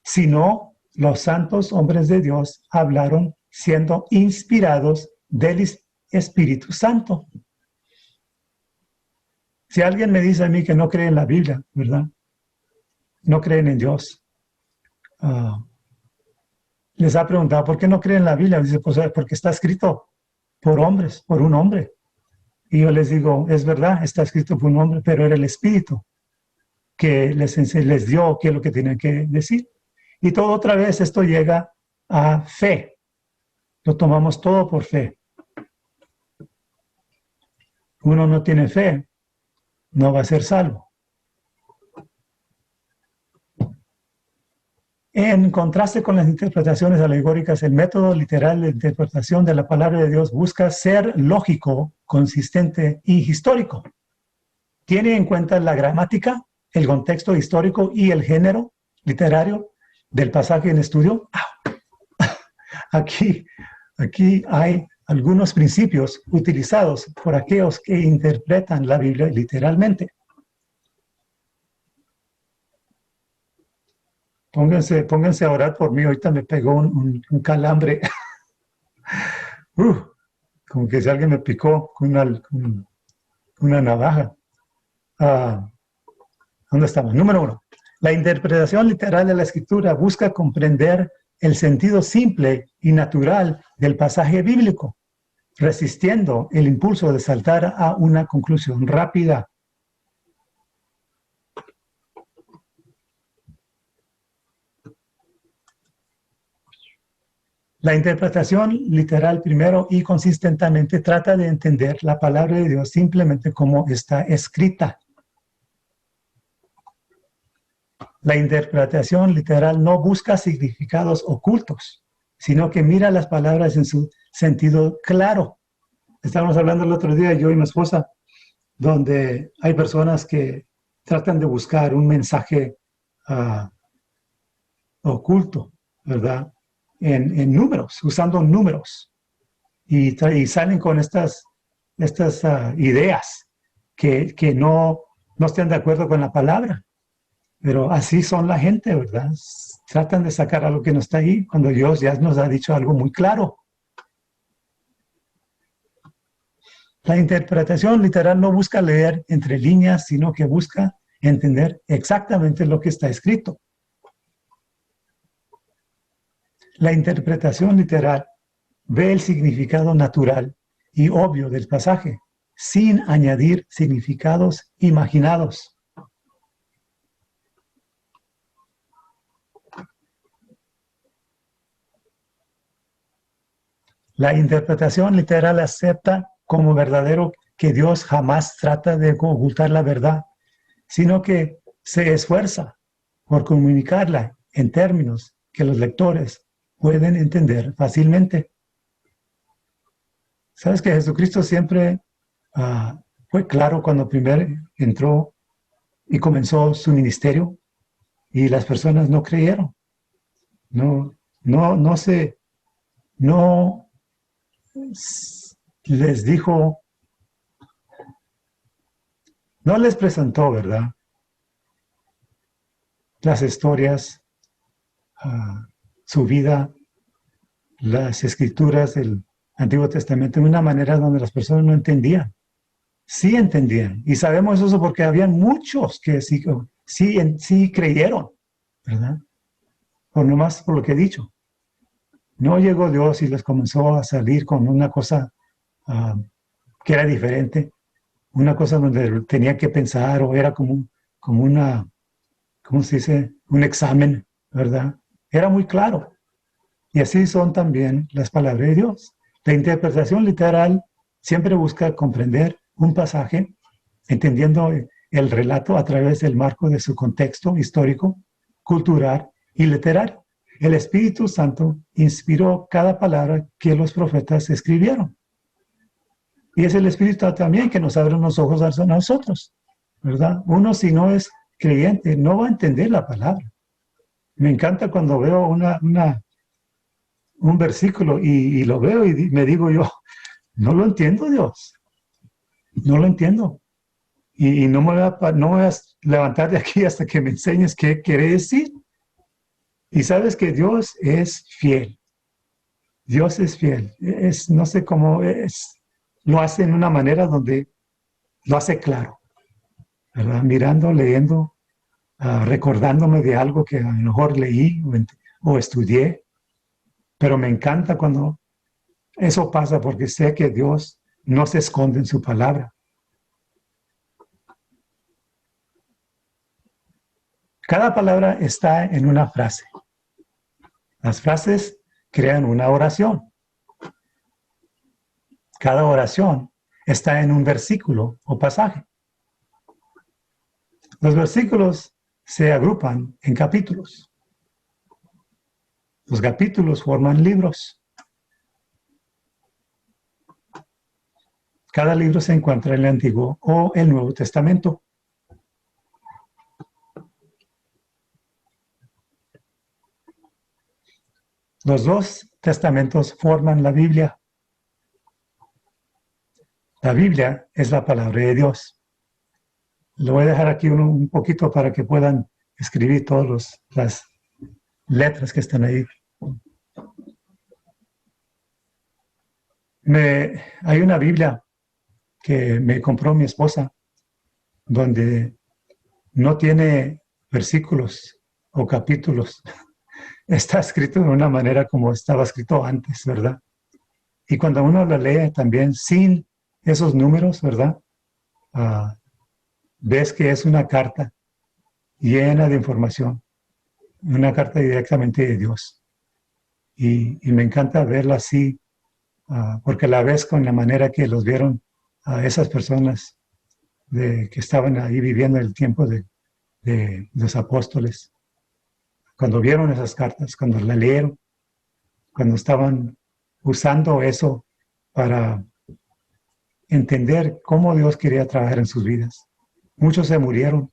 sino los santos hombres de Dios hablaron siendo inspirados del Espíritu Santo. Si alguien me dice a mí que no cree en la Biblia, ¿verdad? No creen en Dios. Les ha preguntado, ¿por qué no creen en la Biblia? Dice, pues porque está escrito por hombres, por un hombre. Y yo les digo, es verdad, está escrito por un hombre, pero era el Espíritu que les dio qué es lo que tienen que decir. Y todo otra vez esto llega a fe. Lo tomamos todo por fe. Uno no tiene fe, no va a ser salvo. En contraste con las interpretaciones alegóricas, el método literal de interpretación de la palabra de Dios busca ser lógico, consistente y histórico. Tiene en cuenta la gramática, el contexto histórico y el género literario del pasaje en estudio. Aquí hay algunos principios utilizados por aquellos que interpretan la Biblia literalmente. Pónganse a orar por mí. Ahorita me pegó un calambre. Como que si alguien me picó con una navaja. ¿Dónde estamos? Número 1. La interpretación literal de la Escritura busca comprender el sentido simple y natural del pasaje bíblico, resistiendo el impulso de saltar a una conclusión rápida. La interpretación literal primero y consistentemente trata de entender la palabra de Dios simplemente como está escrita. La interpretación literal no busca significados ocultos, sino que mira las palabras en su sentido claro. Estábamos hablando el otro día, yo y mi esposa, donde hay personas que tratan de buscar un mensaje oculto, ¿verdad? En números, usando números. Y salen con estas ideas que no estén de acuerdo con la palabra. Pero así son la gente, ¿verdad? Tratan de sacar algo que no está ahí cuando Dios ya nos ha dicho algo muy claro. La interpretación literal no busca leer entre líneas, sino que busca entender exactamente lo que está escrito. La interpretación literal ve el significado natural y obvio del pasaje, sin añadir significados imaginados. La interpretación literal acepta como verdadero que Dios jamás trata de ocultar la verdad, sino que se esfuerza por comunicarla en términos que los lectores pueden entender fácilmente. ¿Sabes que Jesucristo siempre fue claro cuando primero entró y comenzó su ministerio y las personas no creyeron? No les dijo, no les presentó, ¿verdad? Las historias, su vida, las escrituras del Antiguo Testamento de una manera donde las personas no entendían. Sí entendían. Y sabemos eso porque habían muchos que sí sí creyeron, ¿verdad? Por nomás por lo que he dicho. No llegó Dios y les comenzó a salir con una cosa que era diferente, una cosa donde tenía que pensar o era como una, ¿cómo se dice? Un examen, ¿verdad? Era muy claro. Y así son también las palabras de Dios. La interpretación literal siempre busca comprender un pasaje, entendiendo el relato a través del marco de su contexto histórico, cultural y literario. El Espíritu Santo inspiró cada palabra que los profetas escribieron. Y es el Espíritu Santo también que nos abre los ojos a nosotros, ¿verdad? Uno, si no es creyente, no va a entender la palabra. Me encanta cuando veo un versículo y lo veo y me digo yo, no lo entiendo, Dios. No lo entiendo. Y no me voy a levantar de aquí hasta que me enseñes qué quiere decir. Y sabes que Dios es fiel. Dios es fiel. No sé cómo lo hace en una manera donde lo hace claro, ¿verdad? Mirando, leyendo, recordándome de algo que a lo mejor leí o estudié. Pero me encanta cuando eso pasa porque sé que Dios no se esconde en su palabra. Cada palabra está en una frase. Las frases crean una oración. Cada oración está en un versículo o pasaje. Los versículos se agrupan en capítulos. Los capítulos forman libros. Cada libro se encuentra en el Antiguo o el Nuevo Testamento. Los dos testamentos forman la Biblia. La Biblia es la palabra de Dios. Le voy a dejar aquí un poquito para que puedan escribir todas las letras que están ahí. Hay una Biblia que me compró mi esposa, donde no tiene versículos o capítulos. Está escrito de una manera como estaba escrito antes, ¿verdad? Y cuando uno lo lee también sin esos números, ¿verdad? Ves que es una carta llena de información, una carta directamente de Dios. Y me encanta verla así, porque la ves con la manera que los vieron a esas personas que estaban ahí viviendo el tiempo de los apóstoles. Cuando vieron esas cartas, cuando la leyeron, cuando estaban usando eso para entender cómo Dios quería trabajar en sus vidas. Muchos se murieron,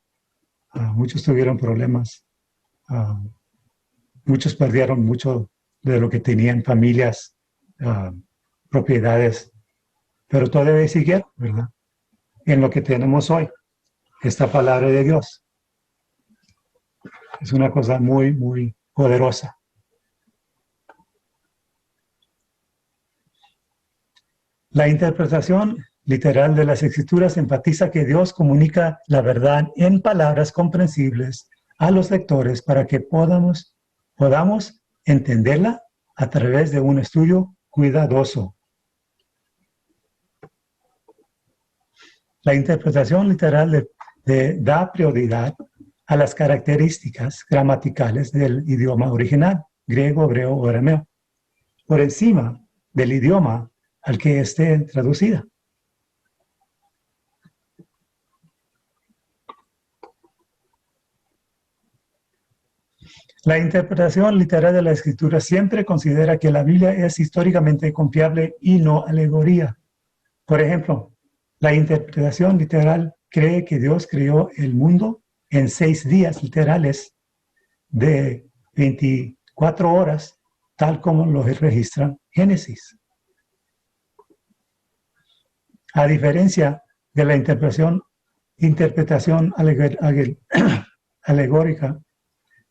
muchos tuvieron problemas, muchos perdieron mucho de lo que tenían, familias, propiedades, pero todavía siguieron, ¿verdad? En lo que tenemos hoy, esta palabra de Dios. Es una cosa muy, muy poderosa. La interpretación literal de las Escrituras enfatiza que Dios comunica la verdad en palabras comprensibles a los lectores para que podamos entenderla a través de un estudio cuidadoso. La interpretación literal da prioridad a las características gramaticales del idioma original, griego, hebreo o arameo, por encima del idioma al que esté traducida. La interpretación literal de la Escritura siempre considera que la Biblia es históricamente confiable y no alegoría. Por ejemplo, la interpretación literal cree que Dios creó el mundo en 6 días literales de 24 horas, tal como lo registra Génesis. A diferencia de la interpretación alegórica,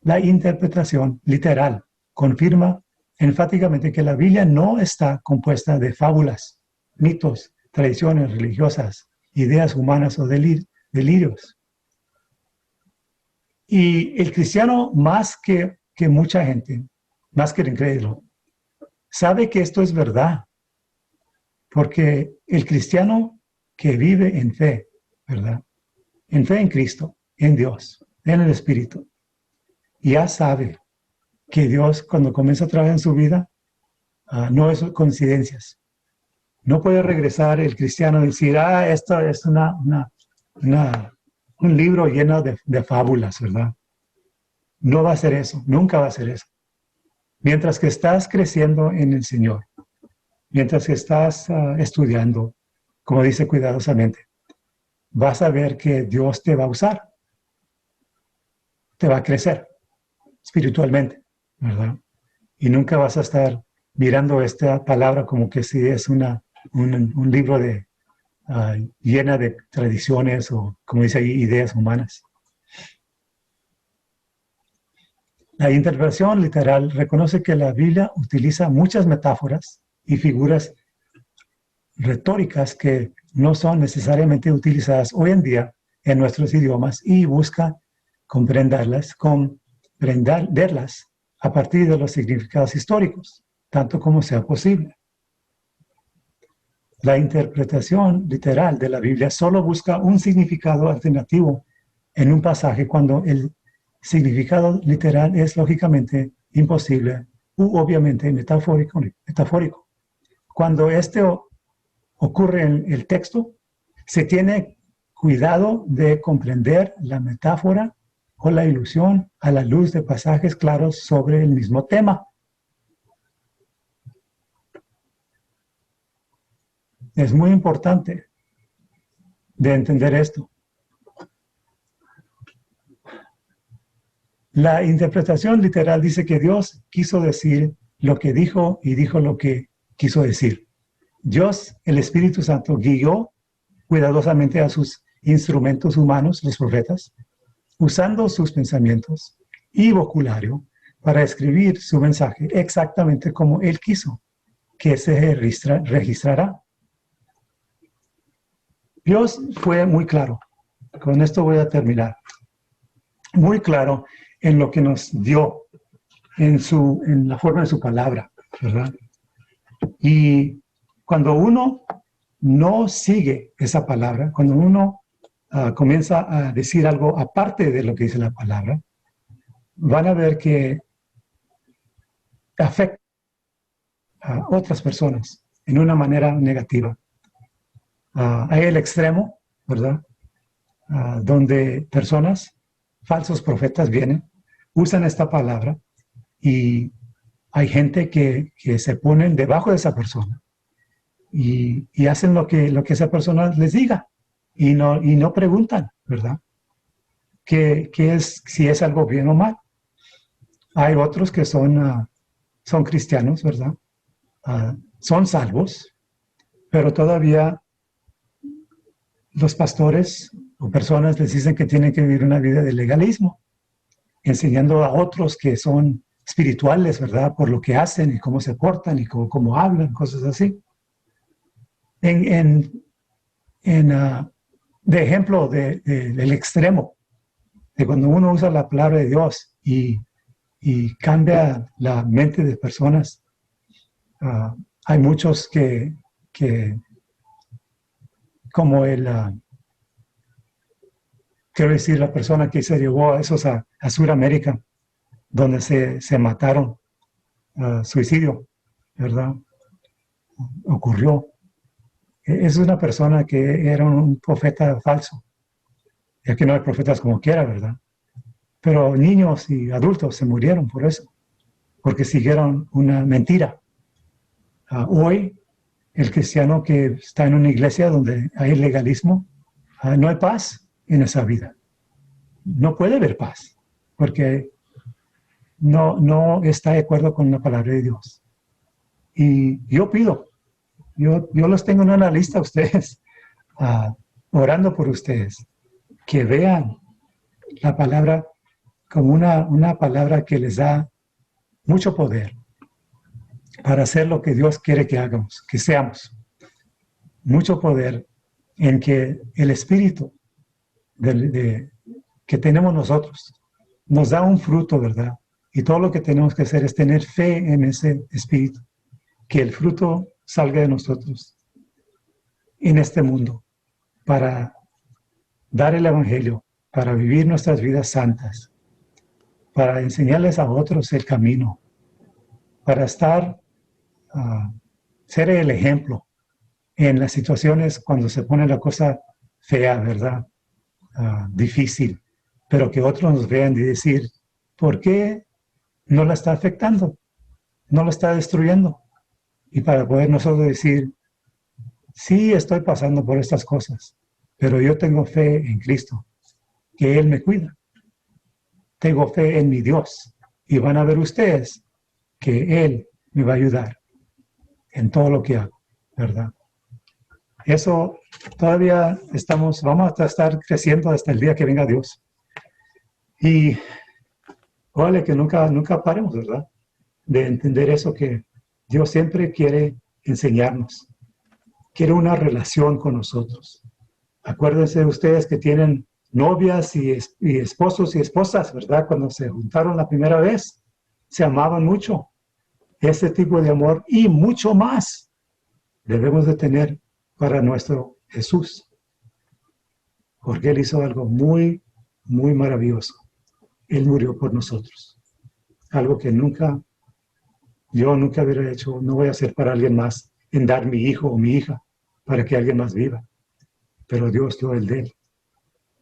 la interpretación literal confirma enfáticamente que la Biblia no está compuesta de fábulas, mitos, tradiciones religiosas, ideas humanas o delirios. Y el cristiano, más que mucha gente, más que el incrédulo, sabe que esto es verdad, porque el cristiano que vive en fe, ¿verdad? En fe en Cristo, en Dios, en el Espíritu, ya sabe que Dios, cuando comienza a trabajar en su vida, no es coincidencias. No puede regresar el cristiano y decir, esto es un libro lleno de fábulas, ¿verdad? No va a ser eso, nunca va a ser eso. Mientras que estás creciendo en el Señor, mientras que estás estudiando, como dice cuidadosamente, vas a ver que Dios te va a usar, te va a crecer espiritualmente, ¿verdad? Y nunca vas a estar mirando esta palabra como que si es un libro llena de tradiciones o, como dice ahí, ideas humanas. La interpretación literal reconoce que la Biblia utiliza muchas metáforas y figuras retóricas que no son necesariamente utilizadas hoy en día en nuestros idiomas y busca comprenderlas a partir de los significados históricos, tanto como sea posible. La interpretación literal de la Biblia solo busca un significado alternativo en un pasaje cuando el significado literal es lógicamente imposible u obviamente metafórico. Cuando ocurre en el texto, se tiene cuidado de comprender la metáfora o la ilusión a la luz de pasajes claros sobre el mismo tema. Es muy importante de entender esto. La interpretación literal dice que Dios quiso decir lo que dijo y dijo lo que quiso decir. Dios, el Espíritu Santo, guió cuidadosamente a sus instrumentos humanos, los profetas, usando sus pensamientos y vocabulario para escribir su mensaje exactamente como Él quiso que se registrará. Dios fue muy claro, con esto voy a terminar, muy claro en lo que nos dio en la forma de su palabra, ¿verdad? Y cuando uno no sigue esa palabra, cuando uno comienza a decir algo aparte de lo que dice la palabra, van a ver que afecta a otras personas en una manera negativa. Hay el extremo, ¿verdad? Donde personas, falsos profetas vienen, usan esta palabra y hay gente que se ponen debajo de esa persona y hacen lo que esa persona les diga y no preguntan, ¿verdad? Si es algo bien o mal. Hay otros que son cristianos, ¿verdad? Son salvos, pero todavía los pastores o personas les dicen que tienen que vivir una vida de legalismo, enseñando a otros que son espirituales, ¿verdad? Por lo que hacen y cómo se portan y cómo hablan, cosas así. De ejemplo del extremo, de cuando uno usa la palabra de Dios y cambia la mente de personas, hay muchos que como quiero decir, la persona que se llevó a esos a Sudamérica, donde se mataron, suicidio, ¿verdad? Ocurrió. Es una persona que era un profeta falso. Y aquí no hay profetas como quiera, ¿verdad? Pero niños y adultos se murieron por eso, porque siguieron una mentira. Hoy, el cristiano que está en una iglesia donde hay legalismo, no hay paz en esa vida. No puede haber paz, porque no está de acuerdo con la palabra de Dios. Y yo pido, yo los tengo en una lista a ustedes, orando por ustedes, que vean la palabra como una palabra que les da mucho poder para hacer lo que Dios quiere que hagamos, que seamos. Mucho poder en que el espíritu que tenemos nosotros nos da un fruto, ¿verdad? Y todo lo que tenemos que hacer es tener fe en ese Espíritu, que el fruto salga de nosotros en este mundo para dar el Evangelio, para vivir nuestras vidas santas, para enseñarles a otros el camino, para ser el ejemplo en las situaciones cuando se pone la cosa fea, ¿verdad? Difícil, pero que otros nos vean y decir, ¿por qué no la está afectando? No la está destruyendo. Y para poder nosotros decir, sí, estoy pasando por estas cosas, pero yo tengo fe en Cristo, que Él me cuida. Tengo fe en mi Dios. Y van a ver ustedes que Él me va a ayudar en todo lo que hago, ¿verdad? Eso todavía vamos a estar creciendo hasta el día que venga Dios. Y ojalá que nunca paremos, ¿verdad? De entender eso, que Dios siempre quiere enseñarnos. Quiere una relación con nosotros. Acuérdense ustedes que tienen novias y esposos y esposas, ¿verdad? Cuando se juntaron la primera vez, se amaban mucho. Ese tipo de amor y mucho más debemos de tener para nuestro Jesús. Porque Él hizo algo muy, muy maravilloso. Él murió por nosotros. Algo que yo nunca hubiera hecho, no voy a hacer para alguien más, en dar mi hijo o mi hija para que alguien más viva. Pero Dios dio el de Él.